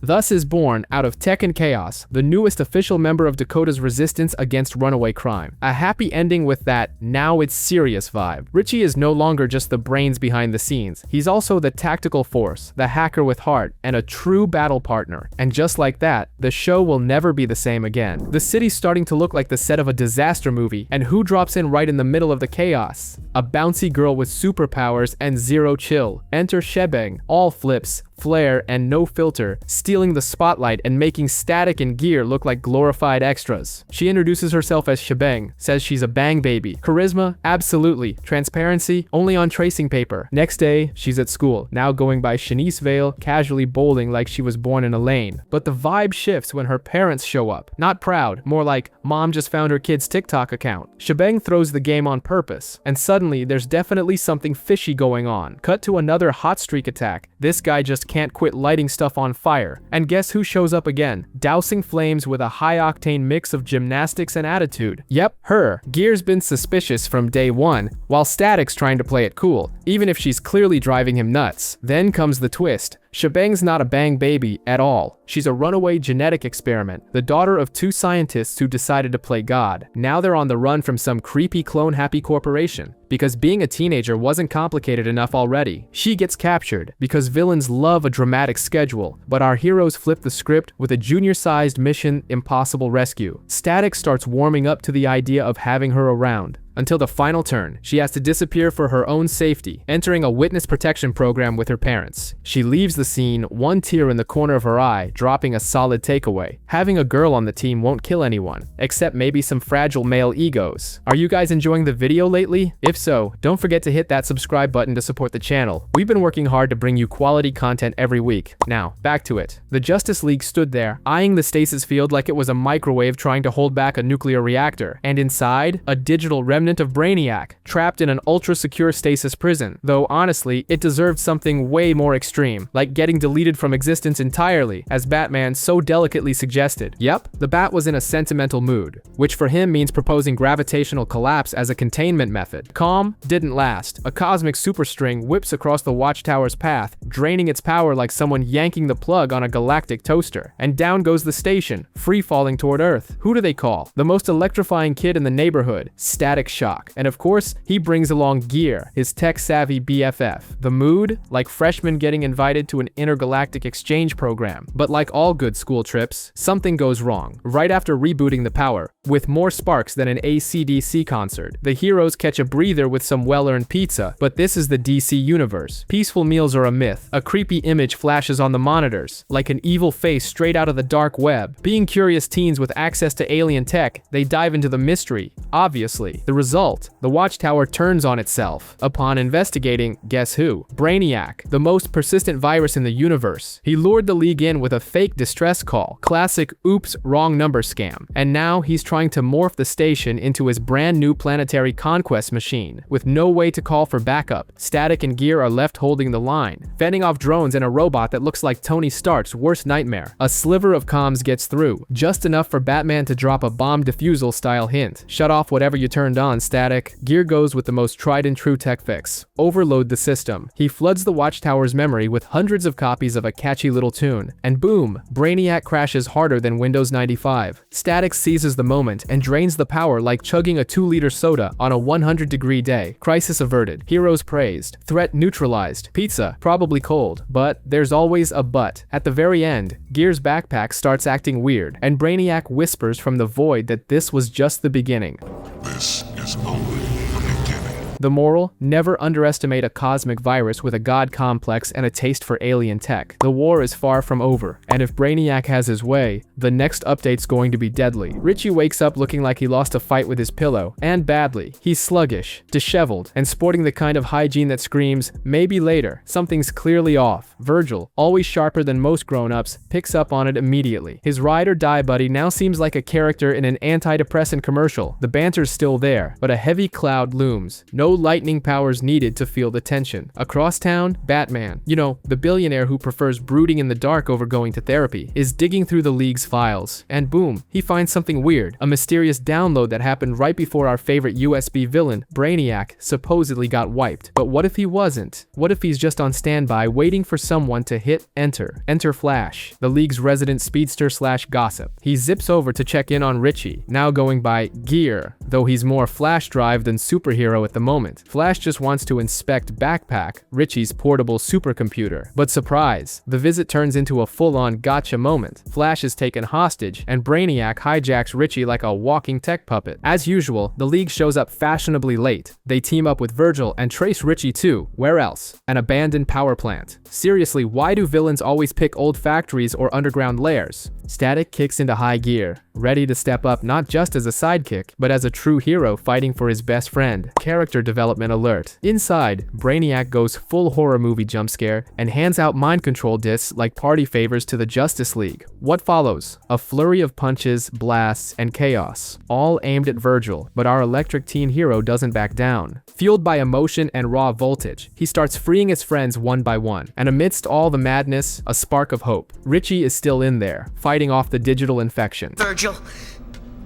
Thus is born, out of tech and chaos, the newest official member of Dakota's resistance against runaway crime. A happy ending with that now it's serious vibe. Richie is no longer just the brains behind the scenes. He's also the tactical force, the hacker with heart, and a true battle partner. And just like that, the show will never be the same again. The city's starting to look like the set of a disaster movie, and who drops in right in the middle of the chaos? A bouncy girl with superpowers and zero chill. Enter Shebang, all flips, flair, and no filter, stealing the spotlight and making Static and Gear look like glorified extras. She introduces herself as Shebang, says she's a bang baby. Charisma? Absolutely. Transparency? Only on tracing paper. Next day, she's at school, now going by Shanice Vale, casually bowling like she was born in a lane. But the vibe shifts when her parents show up. Not proud, more like, mom just found her kid's TikTok account. Shebang throws the game on purpose, and suddenly there's definitely something fishy going on. Cut to another hot streak attack. This guy just can't quit lighting stuff on fire. And guess who shows up again? Dousing flames with a high-octane mix of gymnastics and attitude. Yep, her. Gear's been suspicious from day one, while Static's trying to play it cool, even if she's clearly driving him nuts. Then comes the twist. Shebang's not a bang baby at all. She's a runaway genetic experiment, the daughter of two scientists who decided to play God. Now they're on the run from some creepy clone-happy corporation. Because being a teenager wasn't complicated enough already. She gets captured, because villains love a dramatic schedule, but our heroes flip the script with a junior-sized Mission Impossible rescue. Static starts warming up to the idea of having her around. Until the final turn, she has to disappear for her own safety, entering a witness protection program with her parents. She leaves the scene, one tear in the corner of her eye, dropping a solid takeaway. Having a girl on the team won't kill anyone, except maybe some fragile male egos. Are you guys enjoying the video lately? If so, don't forget to hit that subscribe button to support the channel. We've been working hard to bring you quality content every week. Now, back to it. The Justice League stood there, eyeing the stasis field like it was a microwave trying to hold back a nuclear reactor. And inside, a digital remnant of Brainiac, trapped in an ultra-secure stasis prison. Though honestly, it deserved something way more extreme, like getting deleted from existence entirely, as Batman so delicately suggested. Yep, the Bat was in a sentimental mood, which for him means proposing gravitational collapse as a containment method. Calm didn't last. A cosmic superstring whips across the Watchtower's path, draining its power like someone yanking the plug on a galactic toaster. And down goes the station, free-falling toward Earth. Who do they call? The most electrifying kid in the neighborhood, Static Shock. And of course, he brings along Gear, his tech-savvy BFF. The mood? Like freshmen getting invited to an intergalactic exchange program. But like all good school trips, something goes wrong. Right after rebooting the power, with more sparks than an AC/DC concert, the heroes catch a breather with some well-earned pizza. But this is the DC universe. Peaceful meals are a myth. A creepy image flashes on the monitors, like an evil face straight out of the dark web. Being curious teens with access to alien tech, they dive into the mystery. Obviously, the result, the Watchtower turns on itself. Upon investigating, guess who? Brainiac, the most persistent virus in the universe. He lured the League in with a fake distress call. Classic oops, wrong number scam. And now he's trying to morph the station into his brand new planetary conquest machine. With no way to call for backup, Static and Gear are left holding the line, fending off drones and a robot that looks like Tony Stark's worst nightmare. A sliver of comms gets through, just enough for Batman to drop a bomb defusal style hint. Shut off whatever you turned on, Static. Gear goes with the most tried and true tech fix. Overload the system. He floods the Watchtower's memory with hundreds of copies of a catchy little tune. And boom, Brainiac crashes harder than Windows 95. Static seizes the moment and drains the power like chugging a 2-liter soda on a 100-degree day. Crisis averted. Heroes praised. Threat neutralized. Pizza, probably cold. But there's always a but. At the very end, Gear's backpack starts acting weird, and Brainiac whispers from the void that this was just the beginning. This is only the beginning. The moral? Never underestimate a cosmic virus with a god complex and a taste for alien tech. The war is far from over, and if Brainiac has his way, the next update's going to be deadly. Richie wakes up looking like he lost a fight with his pillow, and badly. He's sluggish, disheveled, and sporting the kind of hygiene that screams, maybe later. Something's clearly off. Virgil, always sharper than most grown-ups, picks up on it immediately. His ride or die buddy now seems like a character in an antidepressant commercial. The banter's still there, but a heavy cloud looms. No No lightning powers needed to feel the tension. Across town, Batman, you know, the billionaire who prefers brooding in the dark over going to therapy, is digging through the League's files, and boom, he finds something weird. A mysterious download that happened right before our favorite USB villain, Brainiac, supposedly got wiped. But what if he wasn't? What if he's just on standby waiting for someone to hit enter? Enter Flash, the League's resident speedster slash gossip. He zips over to check in on Richie, now going by Gear, though he's more Flash drive than superhero at the moment. Flash just wants to inspect Backpack, Richie's portable supercomputer. But surprise, the visit turns into a full-on gotcha moment. Flash is taken hostage, and Brainiac hijacks Richie like a walking tech puppet. As usual, the League shows up fashionably late. They team up with Virgil and trace Richie to, where else? An abandoned power plant. Seriously, why do villains always pick old factories or underground lairs? Static kicks into high gear, ready to step up not just as a sidekick, but as a true hero fighting for his best friend. Character development alert. Inside, Brainiac goes full horror movie jump scare and hands out mind control discs like party favors to the Justice League. What follows? A flurry of punches, blasts, and chaos, all aimed at Virgil, but our electric teen hero doesn't back down. Fueled by emotion and raw voltage, he starts freeing his friends one by one, and amidst all the madness, a spark of hope. Richie is still in there, fighting off the digital infection. Virgil,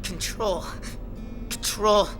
control.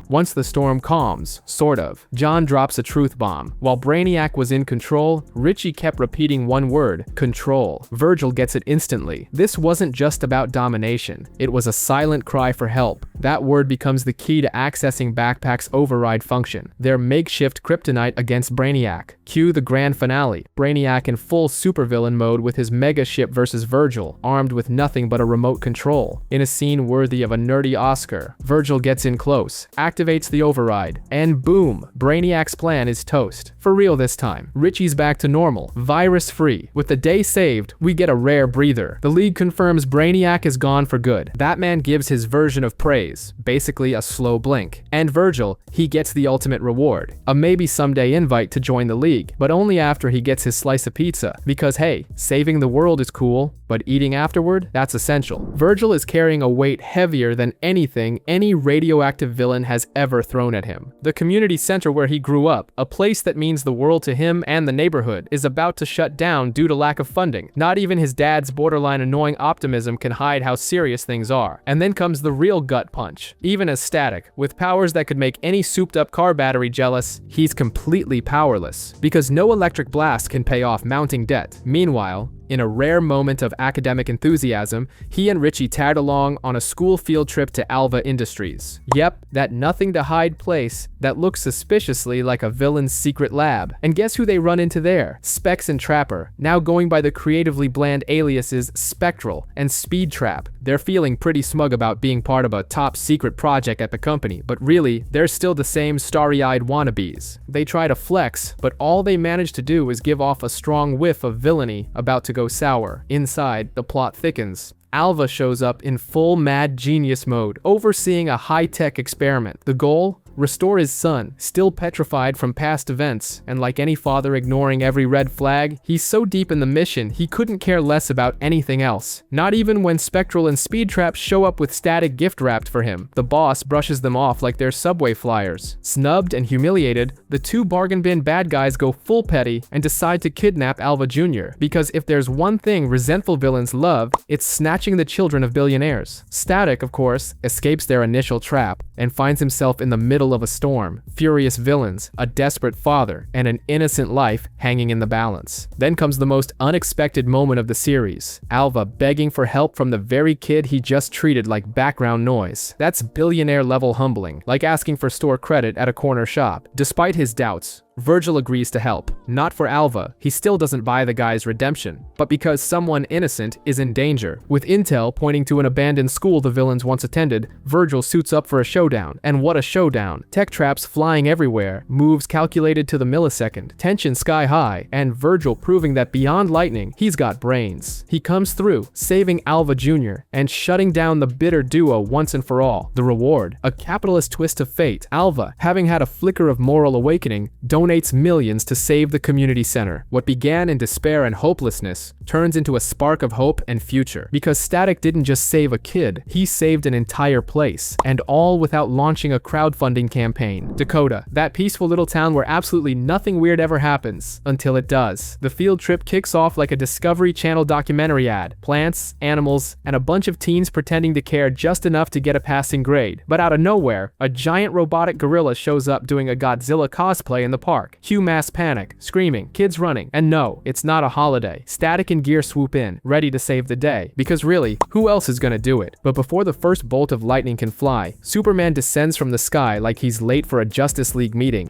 Once the storm calms, sort of, John drops a truth bomb. While Brainiac was in control, Richie kept repeating one word, control. Virgil gets it instantly. This wasn't just about domination. It was a silent cry for help. That word becomes the key to accessing Backpack's override function, their makeshift kryptonite against Brainiac. Cue the grand finale. Brainiac in full supervillain mode with his mega ship versus Virgil, armed with nothing but a remote control. In a scene worthy of a nerdy Oscar, Virgil gets in close, activates the override, and boom, Brainiac's plan is toast. For real this time. Richie's back to normal, virus-free. With the day saved, we get a rare breather. The League confirms Brainiac is gone for good. Batman gives his version of praise, basically a slow blink. And Virgil, he gets the ultimate reward, a maybe someday invite to join the League, but only after he gets his slice of pizza. Because hey, saving the world is cool, but eating afterward, that's essential. Virgil is carrying a weight heavier than anything any radioactive villain has ever thrown at him. The community center where he grew up, a place that means the world to him and the neighborhood, is about to shut down due to lack of funding. Not even his dad's borderline annoying optimism can hide how serious things are. And then comes the real gut punch. Even as Static, with powers that could make any souped-up car battery jealous, he's completely powerless, because no electric blast can pay off mounting debt. Meanwhile, in a rare moment of academic enthusiasm, he and Richie tagged along on a school field trip to Alva Industries. Yep, that nothing-to-hide place that looks suspiciously like a villain's secret lab. And guess who they run into there? Specs and Trapper, now going by the creatively bland aliases Spectral and Speed Trap. They're feeling pretty smug about being part of a top-secret project at the company, but really, they're still the same starry-eyed wannabes. They try to flex, but all they manage to do is give off a strong whiff of villainy about to go sour. Inside, the plot thickens. Alva shows up in full mad genius mode, overseeing a high-tech experiment. The goal? Restore his son, still petrified from past events, and like any father ignoring every red flag, he's so deep in the mission he couldn't care less about anything else. Not even when Spectral and Speed Trap show up with Static gift wrapped for him. The boss brushes them off like they're subway flyers. Snubbed and humiliated, the two bargain bin bad guys go full petty and decide to kidnap Alva Jr. Because if there's one thing resentful villains love, it's snatching the children of billionaires. Static, of course, escapes their initial trap and finds himself in the middle of a storm, furious villains, a desperate father, and an innocent life hanging in the balance. Then comes the most unexpected moment of the series, Alva begging for help from the very kid he just treated like background noise. That's billionaire level humbling, like asking for store credit at a corner shop. Despite his doubts, Virgil agrees to help. Not for Alva, he still doesn't buy the guy's redemption, but because someone innocent is in danger. With intel pointing to an abandoned school the villains once attended, Virgil suits up for a showdown. And what a showdown. Tech traps flying everywhere, moves calculated to the millisecond, tension sky high, and Virgil proving that beyond lightning, he's got brains. He comes through, saving Alva Jr. and shutting down the bitter duo once and for all. The reward? A capitalist twist of fate. Alva, having had a flicker of moral awakening, don't donates millions to save the community center. What began in despair and hopelessness turns into a spark of hope and future. Because Static didn't just save a kid, he saved an entire place. And all without launching a crowdfunding campaign. Dakota, that peaceful little town where absolutely nothing weird ever happens. Until it does. The field trip kicks off like a Discovery Channel documentary ad. Plants, animals, and a bunch of teens pretending to care just enough to get a passing grade. But out of nowhere, a giant robotic gorilla shows up doing a Godzilla cosplay in the park. Cue mass panic, screaming, kids running, and no, it's not a holiday. Static and Gear swoop in, ready to save the day. Because really, who else is gonna do it? But before the first bolt of lightning can fly, Superman descends from the sky like he's late for a Justice League meeting.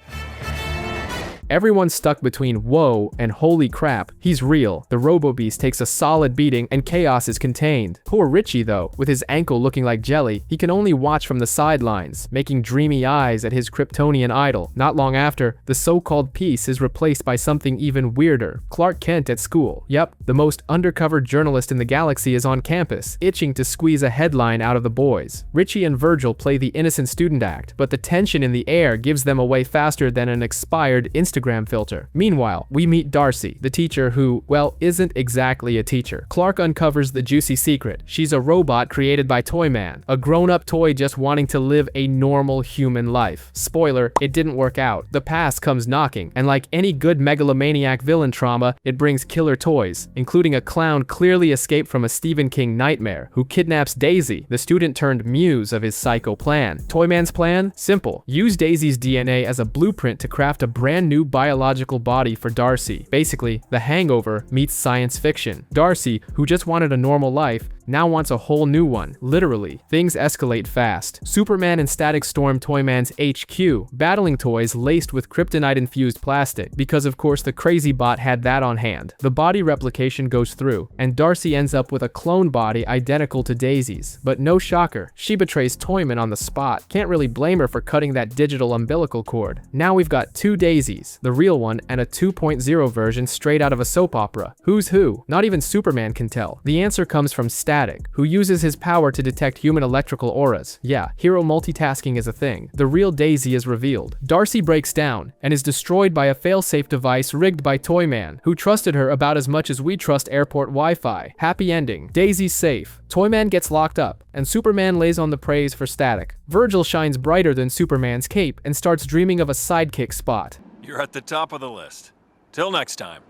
Everyone's stuck between whoa and holy crap, he's real. The Robo-Beast takes a solid beating and chaos is contained. Poor Richie though, with his ankle looking like jelly, he can only watch from the sidelines, making dreamy eyes at his Kryptonian idol. Not long after, the so-called peace is replaced by something even weirder. Clark Kent at school. Yep, the most undercover journalist in the galaxy is on campus, itching to squeeze a headline out of the boys. Richie and Virgil play the innocent student act, but the tension in the air gives them away faster than an expired Instagram filter. Meanwhile, we meet Darcy, the teacher who, well, isn't exactly a teacher. Clark uncovers the juicy secret. She's a robot created by Toyman, a grown-up toy just wanting to live a normal human life. Spoiler, it didn't work out. The past comes knocking, and like any good megalomaniac villain trauma, it brings killer toys, including a clown clearly escaped from a Stephen King nightmare, who kidnaps Daisy, the student-turned-muse of his psycho plan. Toyman's plan? Simple. Use Daisy's DNA as a blueprint to craft a brand new biological body for Darcy. Basically, The Hangover meets science fiction. Darcy, who just wanted a normal life, now wants a whole new one. Literally. Things escalate fast. Superman and Static storm Toyman's HQ, battling toys laced with kryptonite-infused plastic, because of course the crazy bot had that on hand. The body replication goes through, and Darcy ends up with a clone body identical to Daisy's. But no shocker, she betrays Toyman on the spot. Can't really blame her for cutting that digital umbilical cord. Now we've got two Daisies, the real one and a 2.0 version straight out of a soap opera. Who's who? Not even Superman can tell. The answer comes from Static, who uses his power to detect human electrical auras. Yeah, hero multitasking is a thing. The real Daisy is revealed. Darcy breaks down and is destroyed by a failsafe device rigged by Toyman, who trusted her about as much as we trust airport Wi-Fi. Happy ending. Daisy's safe. Toyman gets locked up, and Superman lays on the praise for Static. Virgil shines brighter than Superman's cape and starts dreaming of a sidekick spot. You're at the top of the list. Till next time.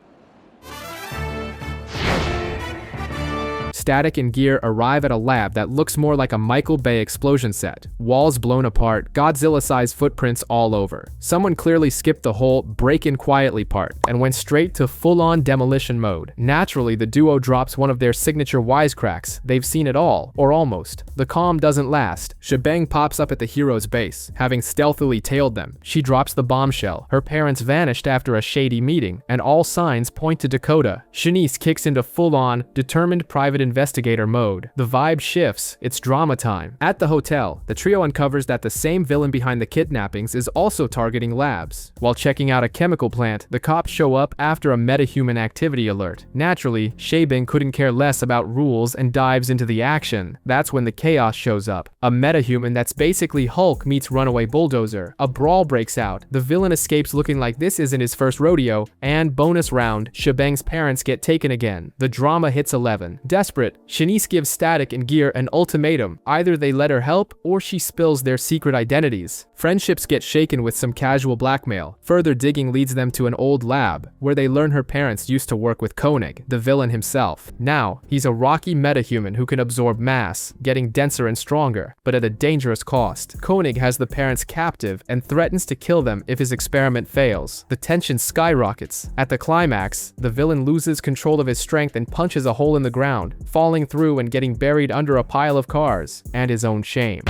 Static and Gear arrive at a lab that looks more like a Michael Bay explosion set. Walls blown apart, Godzilla-sized footprints all over. Someone clearly skipped the whole break in quietly part and went straight to full-on demolition mode. Naturally, the duo drops one of their signature wisecracks. They've seen it all, or almost. The calm doesn't last. Shebang pops up at the hero's base, having stealthily tailed them. She drops the bombshell. Her parents vanished after a shady meeting, and all signs point to Dakota. Shanice kicks into full-on, determined private investigator mode. The vibe shifts. It's drama time. At the hotel, the trio uncovers that the same villain behind the kidnappings is also targeting labs. While checking out a chemical plant, the cops show up after a metahuman activity alert. Naturally, Shebang couldn't care less about rules and dives into the action. That's when the chaos shows up. A metahuman that's basically Hulk meets runaway bulldozer. A brawl breaks out. The villain escapes looking like this isn't his first rodeo, and bonus round, Shebang's parents get taken again. The drama hits 11. Desperate, Shanice gives Static and Gear an ultimatum. Either they let her help, or she spills their secret identities. Friendships get shaken with some casual blackmail. Further digging leads them to an old lab, where they learn her parents used to work with Koenig, the villain himself. Now, he's a rocky metahuman who can absorb mass, getting denser and stronger, but at a dangerous cost. Koenig has the parents captive and threatens to kill them if his experiment fails. The tension skyrockets. At the climax, the villain loses control of his strength and punches a hole in the ground, falling through and getting buried under a pile of cars, and his own shame.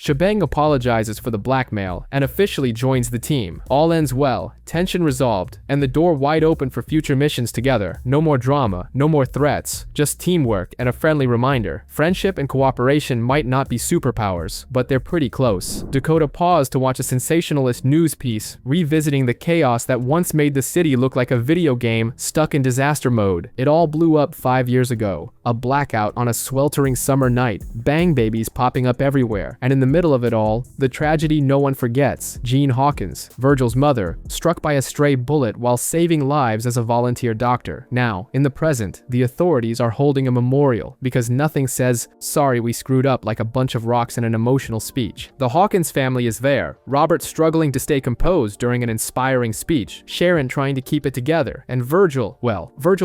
Shebang apologizes for the blackmail and officially joins the team. All ends well, tension resolved, and the door wide open for future missions together. No more drama, no more threats, just teamwork and a friendly reminder. Friendship and cooperation might not be superpowers, but they're pretty close. Dakota paused to watch a sensationalist news piece, revisiting the chaos that once made the city look like a video game stuck in disaster mode. It all blew up 5 years ago. A blackout on a sweltering summer night, bang babies popping up everywhere, and in the middle of it all, the tragedy no one forgets. Jean Hawkins, Virgil's mother, struck by a stray bullet while saving lives as a volunteer doctor. Now, in the present, the authorities are holding a memorial because nothing says, "Sorry, we screwed up," like a bunch of rocks in an emotional speech. The Hawkins family is there, Robert struggling to stay composed during an inspiring speech, Sharon trying to keep it together, and Virgil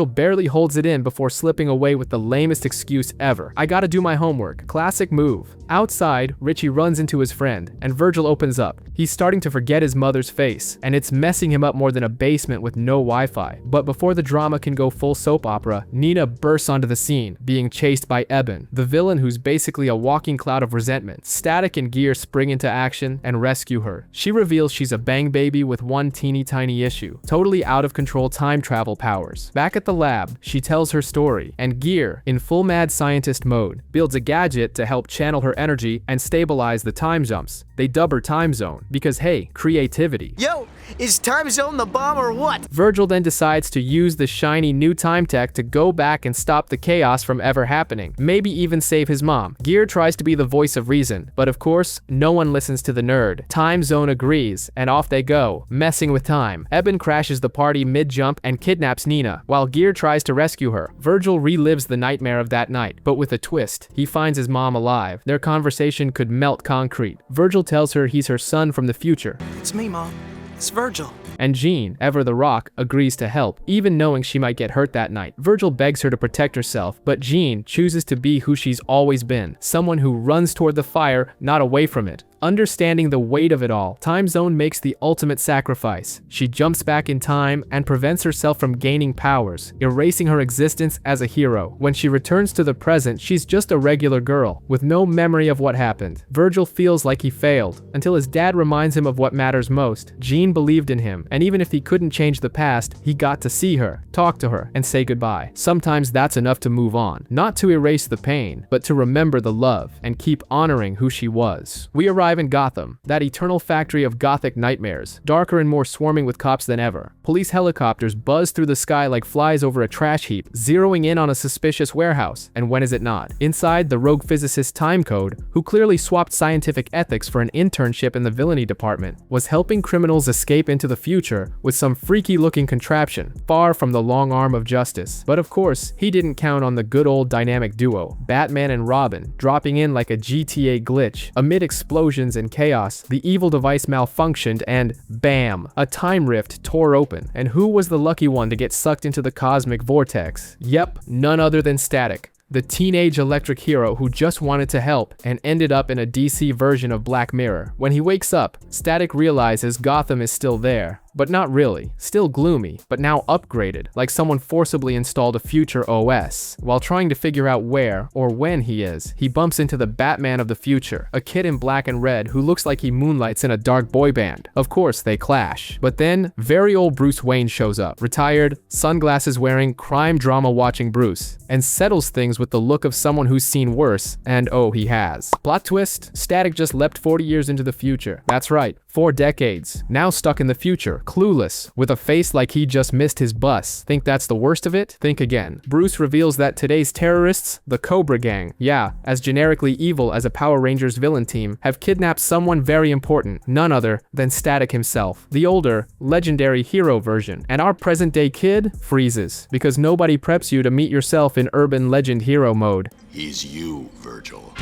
barely holds it in before slipping away with the lamest excuse ever. "I gotta do my homework." Classic move. Outside, Richie runs into his friend, and Virgil opens up. He's starting to forget his mother's face, and it's messing him up more than a basement with no Wi-Fi. But before the drama can go full soap opera, Nina bursts onto the scene, being chased by Eben, the villain who's basically a walking cloud of resentment. Static and Gear spring into action and rescue her. She reveals she's a bang baby with one teeny tiny issue: totally out of control time travel powers. Back at the lab, she tells her story, and Gear, in full mad scientist mode, builds a gadget to help channel her energy and stabilize the time jumps. They dub her Time Zone because, hey, creativity. Yo, is Time Zone the bomb or what? Virgil then decides to use the shiny new time tech to go back and stop the chaos from ever happening, maybe even save his mom. Gear tries to be the voice of reason, but of course, no one listens to the nerd. Time Zone agrees, and off they go, messing with time. Eben crashes the party mid-jump and kidnaps Nina, while Gear tries to rescue her. Virgil relives the nightmare of that night, but with a twist. He finds his mom alive. Their conversation could melt concrete. Virgil tells her he's her son from the future. It's me, Mom. It's Virgil. And Jean, ever the Rock, agrees to help, even knowing she might get hurt that night. Virgil begs her to protect herself, but Jean chooses to be who she's always been, someone who runs toward the fire, not away from it. Understanding the weight of it all, Time Zone makes the ultimate sacrifice. She jumps back in time and prevents herself from gaining powers, erasing her existence as a hero. When she returns to the present, she's just a regular girl, with no memory of what happened. Virgil feels like he failed, until his dad reminds him of what matters most. Jean believed in him, and even if he couldn't change the past, he got to see her, talk to her, and say goodbye. Sometimes that's enough to move on. Not to erase the pain, but to remember the love, and keep honoring who she was. We arrive in Gotham, that eternal factory of gothic nightmares, darker and more swarming with cops than ever. Police helicopters buzz through the sky like flies over a trash heap, zeroing in on a suspicious warehouse, and when is it not? Inside, the rogue physicist Time Code, who clearly swapped scientific ethics for an internship in the villainy department, was helping criminals escape into the future with some freaky-looking contraption, far from the long arm of justice. But of course, he didn't count on the good old dynamic duo, Batman and Robin, dropping in like a GTA glitch. Amid explosions and chaos, the evil device malfunctioned and bam, a time rift tore open. And who was the lucky one to get sucked into the cosmic vortex? Yep, none other than Static, the teenage electric hero who just wanted to help and ended up in a DC version of Black Mirror. When he wakes up, Static realizes Gotham is still there. But not really. Still gloomy, but now upgraded, like someone forcibly installed a future OS. While trying to figure out where or when he is, he bumps into the Batman of the future, a kid in black and red who looks like he moonlights in a dark boy band. Of course, they clash. But then, very old Bruce Wayne shows up, retired, sunglasses wearing, crime drama watching Bruce, and settles things with the look of someone who's seen worse, and oh, he has. Plot twist, Static just leapt 40 years into the future. That's right, 4 decades. Now stuck in the future, clueless, with a face like he just missed his bus. Think that's the worst of it? Think again. Bruce reveals that today's terrorists, the Cobra Gang, yeah, as generically evil as a Power Rangers villain team, have kidnapped someone very important, none other than Static himself, the older, legendary hero version. And our present-day kid freezes, because nobody preps you to meet yourself in urban legend hero mode. He's you, Virgil.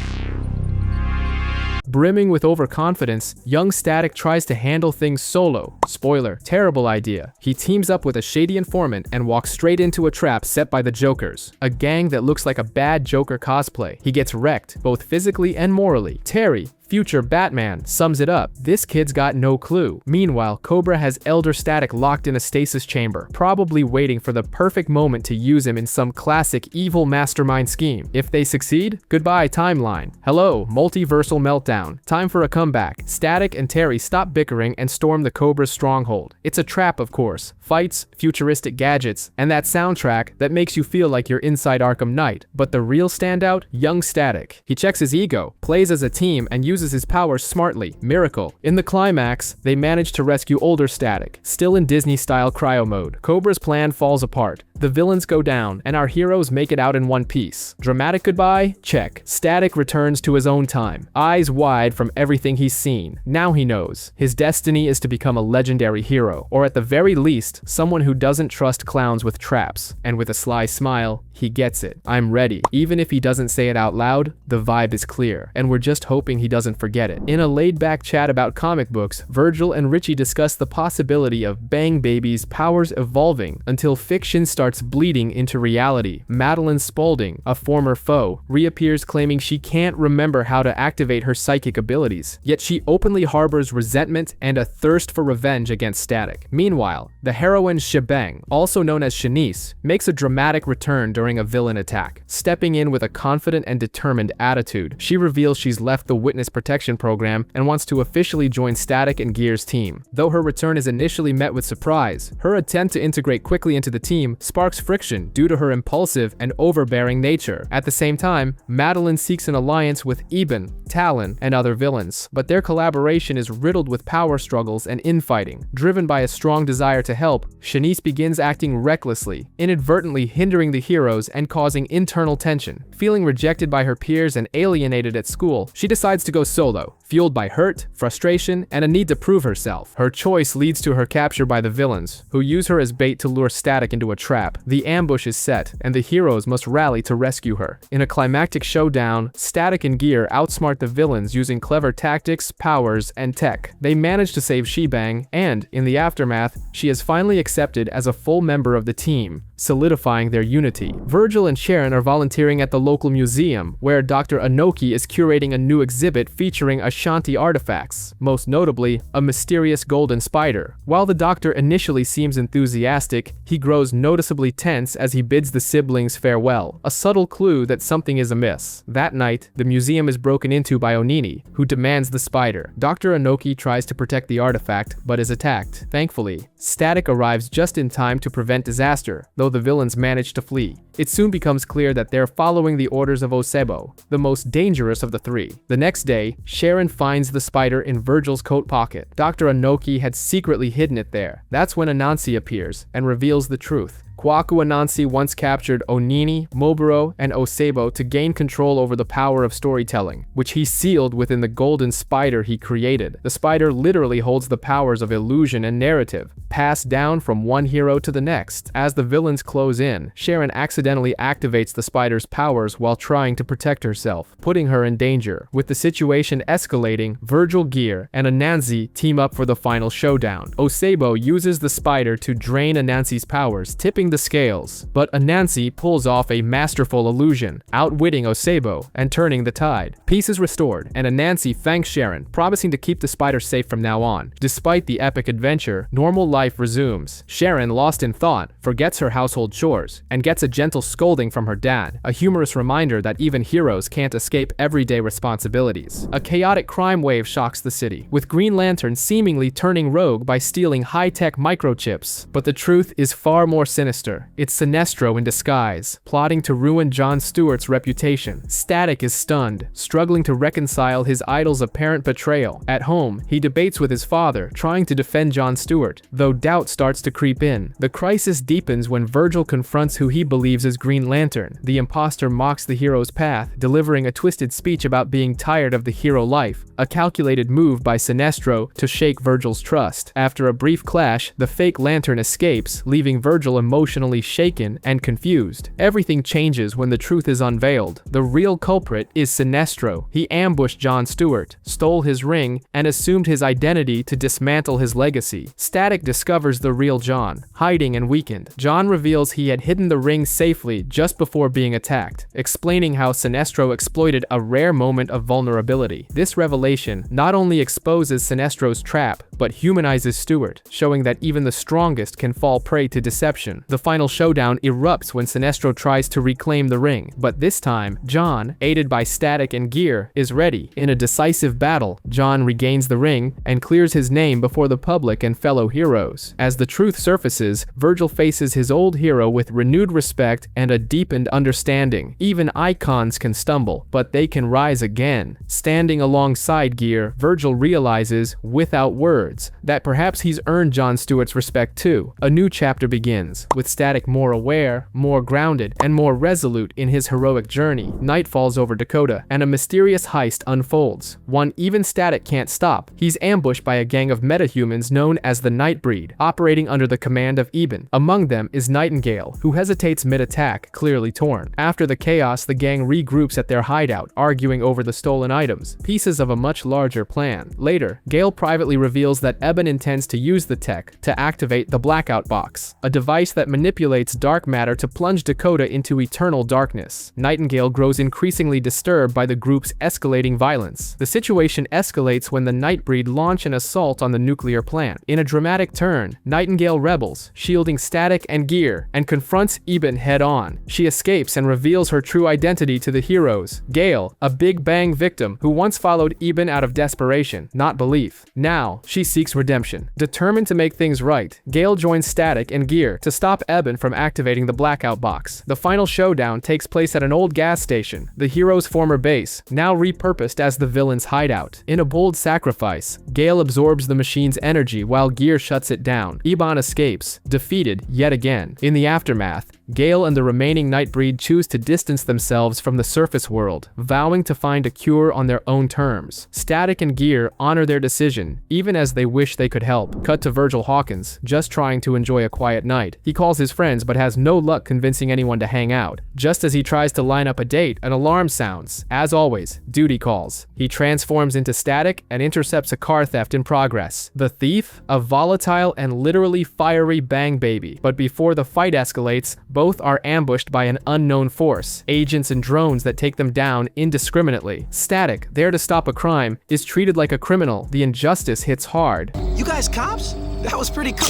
Brimming with overconfidence, young Static tries to handle things solo. Spoiler, terrible idea. He teams up with a shady informant and walks straight into a trap set by the Jokers, a gang that looks like a bad Joker cosplay. He gets wrecked, both physically and morally. Terry, future Batman, sums it up. This kid's got no clue. Meanwhile, Cobra has Elder Static locked in a stasis chamber, probably waiting for the perfect moment to use him in some classic evil mastermind scheme. If they succeed, goodbye timeline. Hello, multiversal meltdown. Time for a comeback. Static and Terry stop bickering and storm the Cobra's stronghold. It's a trap, of course. Fights, futuristic gadgets, and that soundtrack that makes you feel like you're inside Arkham Knight. But the real standout? Young Static. He checks his ego, plays as a team, and uses uses his powers smartly. Miracle. In the climax, they manage to rescue older Static, still in Disney-style cryo mode. Cobra's plan falls apart. The villains go down, and our heroes make it out in one piece. Dramatic goodbye? Check. Static returns to his own time, eyes wide from everything he's seen. Now he knows. His destiny is to become a legendary hero, or at the very least, someone who doesn't trust clowns with traps. And with a sly smile, he gets it. I'm ready. Even if he doesn't say it out loud, the vibe is clear, and we're just hoping he doesn't forget it. In a laid-back chat about comic books, Virgil and Richie discuss the possibility of Bang Baby's powers evolving until fiction starts bleeding into reality. Madeline Spaulding, a former foe, reappears claiming she can't remember how to activate her psychic abilities, yet she openly harbors resentment and a thirst for revenge against Static. Meanwhile, the heroine Shebang, also known as Shanice, makes a dramatic return during a villain attack. Stepping in with a confident and determined attitude, she reveals she's left the Witness Protection Program and wants to officially join Static and Gear's team. Though her return is initially met with surprise, her attempt to integrate quickly into the team sparks friction due to her impulsive and overbearing nature. At the same time, Madeline seeks an alliance with Eben, Talon, and other villains, but their collaboration is riddled with power struggles and infighting. Driven by a strong desire to help, Shanice begins acting recklessly, inadvertently hindering the heroes and causing internal tension. Feeling rejected by her peers and alienated at school, she decides to go solo, fueled by hurt, frustration, and a need to prove herself. Her choice leads to her capture by the villains, who use her as bait to lure Static into a trap. The ambush is set, and the heroes must rally to rescue her. In a climactic showdown, Static and Gear outsmart the villains using clever tactics, powers, and tech. They manage to save Shebang, and, in the aftermath, she is finally accepted as a full member of the team, solidifying their unity. Virgil and Sharon are volunteering at the local museum, where Dr. Anoki is curating a new exhibit featuring Ashanti artifacts, most notably, a mysterious golden spider. While the doctor initially seems enthusiastic, he grows noticeably tense as he bids the siblings farewell, a subtle clue that something is amiss. That night, the museum is broken into by Onini, who demands the spider. Dr. Anoki tries to protect the artifact, but is attacked. Thankfully, Static arrives just in time to prevent disaster, though the villains manage to flee. It soon becomes clear that they're following the orders of Osebo, the most dangerous of the three. The next day, Sharon finds the spider in Virgil's coat pocket. Dr. Anoki had secretly hidden it there. That's when Anansi appears and reveals the truth. Kwaku Anansi once captured Onini, Moburo, and Osebo to gain control over the power of storytelling, which he sealed within the golden spider he created. The spider literally holds the powers of illusion and narrative, passed down from one hero to the next. As the villains close in, Sharon accidentally activates the spider's powers while trying to protect herself, putting her in danger. With the situation escalating, Virgil, Gear, and Anansi team up for the final showdown. Osebo uses the spider to drain Anansi's powers, tipping the scales, but Anansi pulls off a masterful illusion, outwitting Osebo and turning the tide. Peace is restored, and Anansi thanks Sharon, promising to keep the spider safe from now on. Despite the epic adventure, normal life resumes. Sharon, lost in thought, forgets her household chores and gets a gentle scolding from her dad, a humorous reminder that even heroes can't escape everyday responsibilities. A chaotic crime wave shocks the city, with Green Lantern seemingly turning rogue by stealing high-tech microchips. But the truth is far more sinister. It's Sinestro in disguise, plotting to ruin Jon Stewart's reputation. Static is stunned, struggling to reconcile his idol's apparent betrayal. At home, he debates with his father, trying to defend Jon Stewart, though doubt starts to creep in. The crisis deepens when Virgil confronts who he believes is Green Lantern. The imposter mocks the hero's path, delivering a twisted speech about being tired of the hero life, a calculated move by Sinestro to shake Virgil's trust. After a brief clash, the fake lantern escapes, leaving Virgil emotionally shaken and confused. Everything changes when the truth is unveiled. The real culprit is Sinestro. He ambushed Jon Stewart, stole his ring, and assumed his identity to dismantle his legacy. Static discovers the real Jon, hiding and weakened. Jon reveals he had hidden the ring safely just before being attacked, explaining how Sinestro exploited a rare moment of vulnerability. This revelation not only exposes Sinestro's trap, but humanizes Stewart, showing that even the strongest can fall prey to deception. The final showdown erupts when Sinestro tries to reclaim the ring, but this time, John, aided by Static and Gear, is ready. In a decisive battle, John regains the ring and clears his name before the public and fellow heroes. As the truth surfaces, Virgil faces his old hero with renewed respect and a deepened understanding. Even icons can stumble, but they can rise again. Standing alongside Gear, Virgil realizes, without words, that perhaps he's earned John Stewart's respect too. A new chapter begins, with Static more aware, more grounded, and more resolute in his heroic journey. Night falls over Dakota, and a mysterious heist unfolds. One even Static can't stop. He's ambushed by a gang of metahumans known as the Nightbreed, operating under the command of Eben. Among them is Nightingale, who hesitates mid-attack, clearly torn. After the chaos, the gang regroups at their hideout, arguing over the stolen items, pieces of a much larger plan. Later, Gale privately reveals that Eben intends to use the tech to activate the Blackout Box, a device that manipulates dark matter to plunge Dakota into eternal darkness. Nightingale grows increasingly disturbed by the group's escalating violence. The situation escalates when the Nightbreed launch an assault on the nuclear plant. In a dramatic turn, Nightingale rebels, shielding Static and Gear, and confronts Eben head-on. She escapes and reveals her true identity to the heroes. Gale, a Big Bang victim who once followed Eben out of desperation, not belief. Now, she seeks redemption. Determined to make things right, Gale joins Static and Gear to stop Eben from activating the Blackout Box. The final showdown takes place at an old gas station, the hero's former base, now repurposed as the villain's hideout. In a bold sacrifice, Gale absorbs the machine's energy while Gear shuts it down. Eben escapes, defeated yet again. In the aftermath, Gale and the remaining Nightbreed choose to distance themselves from the surface world, vowing to find a cure on their own terms. Static and Gear honor their decision, even as they wish they could help. Cut to Virgil Hawkins, just trying to enjoy a quiet night. He calls his friends but has no luck convincing anyone to hang out. Just as he tries to line up a date, an alarm sounds. As always, duty calls. He transforms into Static and intercepts a car theft in progress. The thief? A volatile and literally fiery bang baby. But before the fight escalates, both are ambushed by an unknown force, agents and drones that take them down indiscriminately. Static, there to stop a crime, is treated like a criminal. The injustice hits hard. You guys cops? That was pretty cool.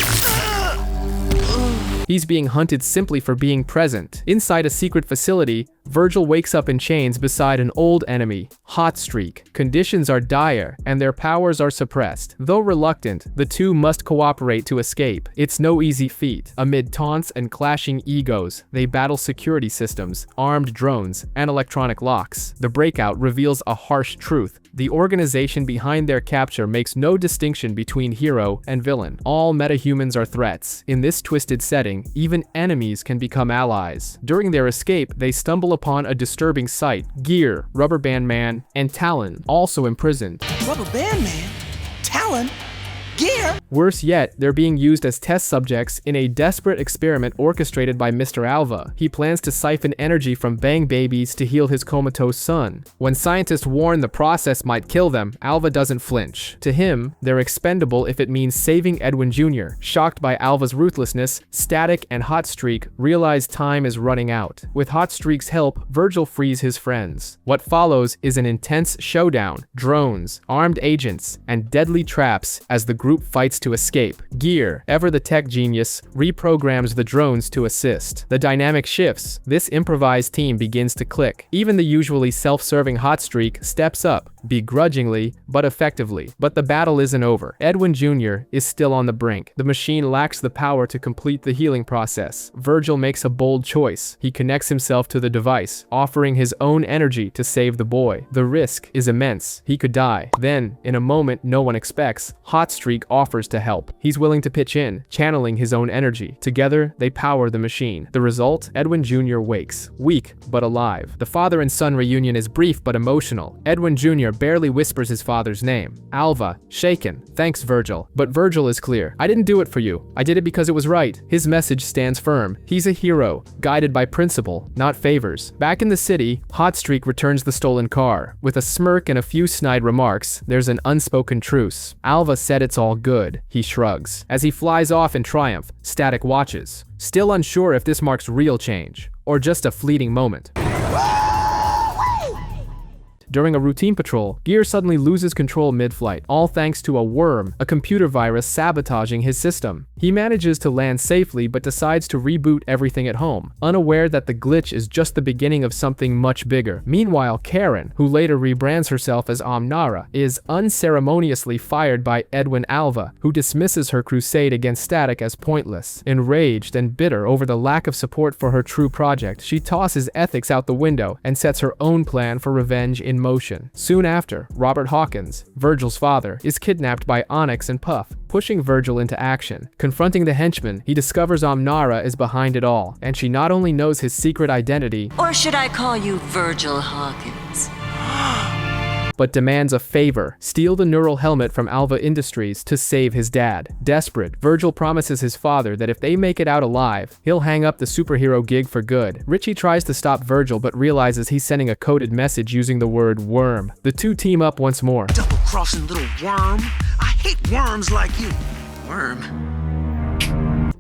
He's being hunted simply for being present. Inside a secret facility, Virgil wakes up in chains beside an old enemy, Hotstreak. Conditions are dire, and their powers are suppressed. Though reluctant, the two must cooperate to escape. It's no easy feat. Amid taunts and clashing egos, they battle security systems, armed drones, and electronic locks. The breakout reveals a harsh truth. The organization behind their capture makes no distinction between hero and villain. All metahumans are threats. In this twisted setting, even enemies can become allies. During their escape, they stumble upon a disturbing sight. Gear, Rubber Band Man, and Talon, also imprisoned. Rubber Band Man? Talon? Gear? Worse yet, they're being used as test subjects in a desperate experiment orchestrated by Mr. Alva. He plans to siphon energy from Bang Babies to heal his comatose son. When scientists warn the process might kill them, Alva doesn't flinch. To him, they're expendable if it means saving Edwin Jr. Shocked by Alva's ruthlessness, Static and Hotstreak realize time is running out. With Hotstreak's help, Virgil frees his friends. What follows is an intense showdown, drones, armed agents, and deadly traps as the group fights to escape. Gear, ever the tech genius, reprograms the drones to assist. The dynamic shifts. This improvised team begins to click. Even the usually self-serving Hotstreak steps up, begrudgingly, but effectively. But the battle isn't over. Edwin Jr. is still on the brink. The machine lacks the power to complete the healing process. Virgil makes a bold choice. He connects himself to the device, offering his own energy to save the boy. The risk is immense. He could die. Then, in a moment no one expects, Hotstreak offers to help. He's willing to pitch in, channeling his own energy. Together, they power the machine. The result? Edwin Jr. wakes, weak but alive. The father and son reunion is brief but emotional. Edwin Jr. barely whispers his father's name. Alva, shaken, thanks Virgil. But Virgil is clear. I didn't do it for you. I did it because it was right. His message stands firm. He's a hero, guided by principle, not favors. Back in the city, Hotstreak returns the stolen car. With a smirk and a few snide remarks, there's an unspoken truce. Alva said it's all good. He shrugs. As he flies off in triumph, Static watches, still unsure if this marks real change, or just a fleeting moment. During a routine patrol, Gear suddenly loses control mid-flight, all thanks to a worm, a computer virus sabotaging his system. He manages to land safely but decides to reboot everything at home, unaware that the glitch is just the beginning of something much bigger. Meanwhile, Karen, who later rebrands herself as Omnara, is unceremoniously fired by Edwin Alva, who dismisses her crusade against Static as pointless. Enraged and bitter over the lack of support for her true project, she tosses ethics out the window and sets her own plan for revenge in motion. Soon after, Robert Hawkins, Virgil's father, is kidnapped by Onyx and Puff, pushing Virgil into action. Confronting the henchman, he discovers Omnara is behind it all, and she not only knows his secret identity, or should I call you Virgil Hawkins? but demands a favor: steal the neural helmet from Alva Industries to save his dad. Desperate, Virgil promises his father that if they make it out alive, he'll hang up the superhero gig for good. Richie tries to stop Virgil but realizes he's sending a coded message using the word worm. The two team up once more. Double-crossing little worm. I hate worms like you. Worm.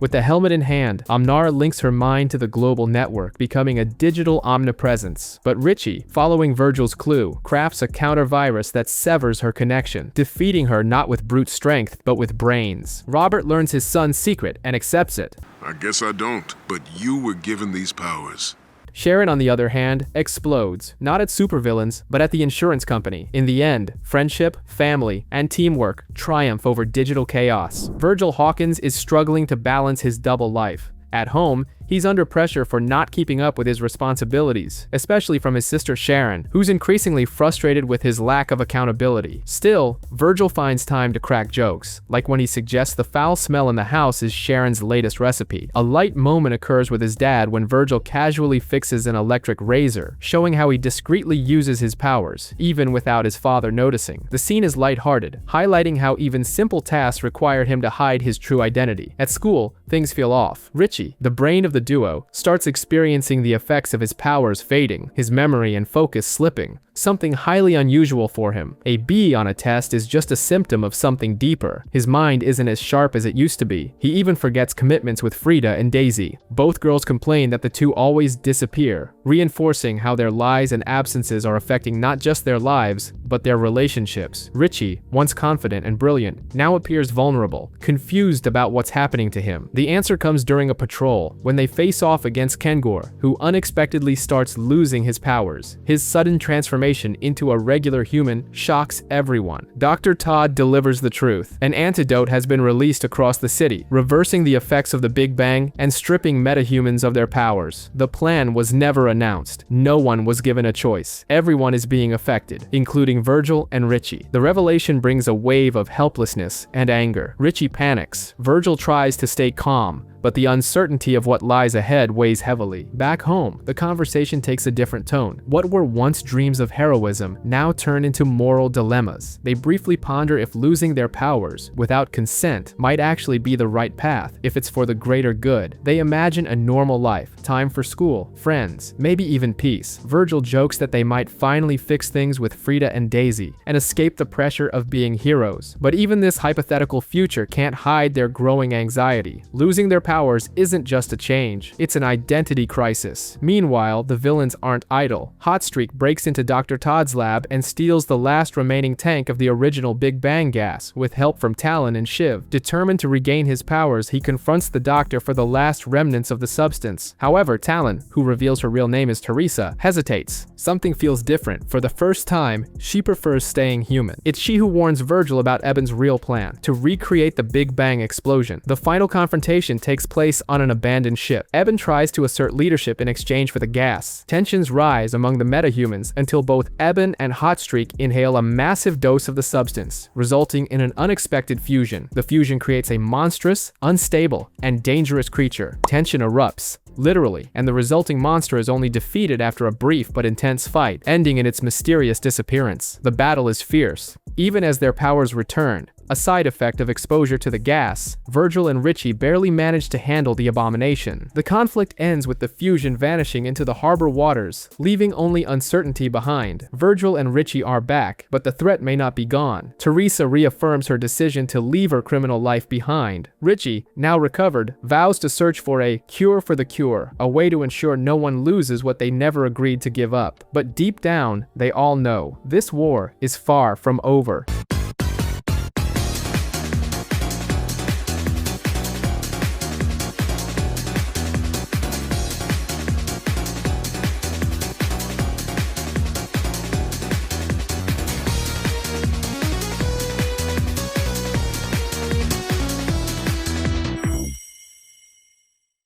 With the helmet in hand, Omnara links her mind to the global network, becoming a digital omnipresence. But Richie, following Virgil's clue, crafts a counter-virus that severs her connection, defeating her not with brute strength, but with brains. Robert learns his son's secret and accepts it. I guess I don't, but you were given these powers. Sharon, on the other hand, explodes, not at supervillains, but at the insurance company. In the end, friendship, family, and teamwork triumph over digital chaos. Virgil Hawkins is struggling to balance his double life. At home, he's under pressure for not keeping up with his responsibilities, especially from his sister Sharon, who's increasingly frustrated with his lack of accountability. Still, Virgil finds time to crack jokes, like when he suggests the foul smell in the house is Sharon's latest recipe. A light moment occurs with his dad when Virgil casually fixes an electric razor, showing how he discreetly uses his powers, even without his father noticing. The scene is lighthearted, highlighting how even simple tasks required him to hide his true identity. At school, things feel off. Richie, the brain of the duo, starts experiencing the effects of his powers fading, his memory and focus slipping, something highly unusual for him. A B on a test is just a symptom of something deeper. His mind isn't as sharp as it used to be. He even forgets commitments with Frida and Daisy. Both girls complain that the two always disappear, reinforcing how their lies and absences are affecting not just their lives, but their relationships. Richie, once confident and brilliant, now appears vulnerable, confused about what's happening to him. The answer comes during a patrol, when they face off against Kengor, who unexpectedly starts losing his powers. His sudden transformation into a regular human shocks everyone. Dr. Todd delivers the truth. An antidote has been released across the city, reversing the effects of the Big Bang and stripping metahumans of their powers. The plan was never announced. No one was given a choice. Everyone is being affected, including Virgil and Richie. The revelation brings a wave of helplessness and anger. Richie panics. Virgil tries to stay calm, but the uncertainty of what lies ahead weighs heavily. Back home, the conversation takes a different tone. What were once dreams of heroism now turn into moral dilemmas. They briefly ponder if losing their powers without consent might actually be the right path, if it's for the greater good. They imagine a normal life, time for school, friends, maybe even peace. Virgil jokes that they might finally fix things with Frida and Daisy and escape the pressure of being heroes. But even this hypothetical future can't hide their growing anxiety. Losing their powers isn't just a change, it's an identity crisis. Meanwhile, the villains aren't idle. Hotstreak breaks into Dr. Todd's lab and steals the last remaining tank of the original Big Bang gas, with help from Talon and Shiv. Determined to regain his powers, he confronts the Doctor for the last remnants of the substance. However, Talon, who reveals her real name is Teresa, hesitates. Something feels different. For the first time, she prefers staying human. It's she who warns Virgil about Eben's real plan, to recreate the Big Bang explosion. The final confrontation takes place on an abandoned ship. Eben tries to assert leadership in exchange for the gas. Tensions rise among the metahumans until both Eben and Hotstreak inhale a massive dose of the substance, resulting in an unexpected fusion. The fusion creates a monstrous, unstable, and dangerous creature. Tension erupts, literally, and the resulting monster is only defeated after a brief but intense fight, ending in its mysterious disappearance. The battle is fierce. Even as their powers return, a side effect of exposure to the gas, Virgil and Richie barely manage to handle the abomination. The conflict ends with the fusion vanishing into the harbor waters, leaving only uncertainty behind. Virgil and Richie are back, but the threat may not be gone. Teresa reaffirms her decision to leave her criminal life behind. Richie, now recovered, vows to search for a cure for the cure, a way to ensure no one loses what they never agreed to give up. But deep down, they all know this war is far from over.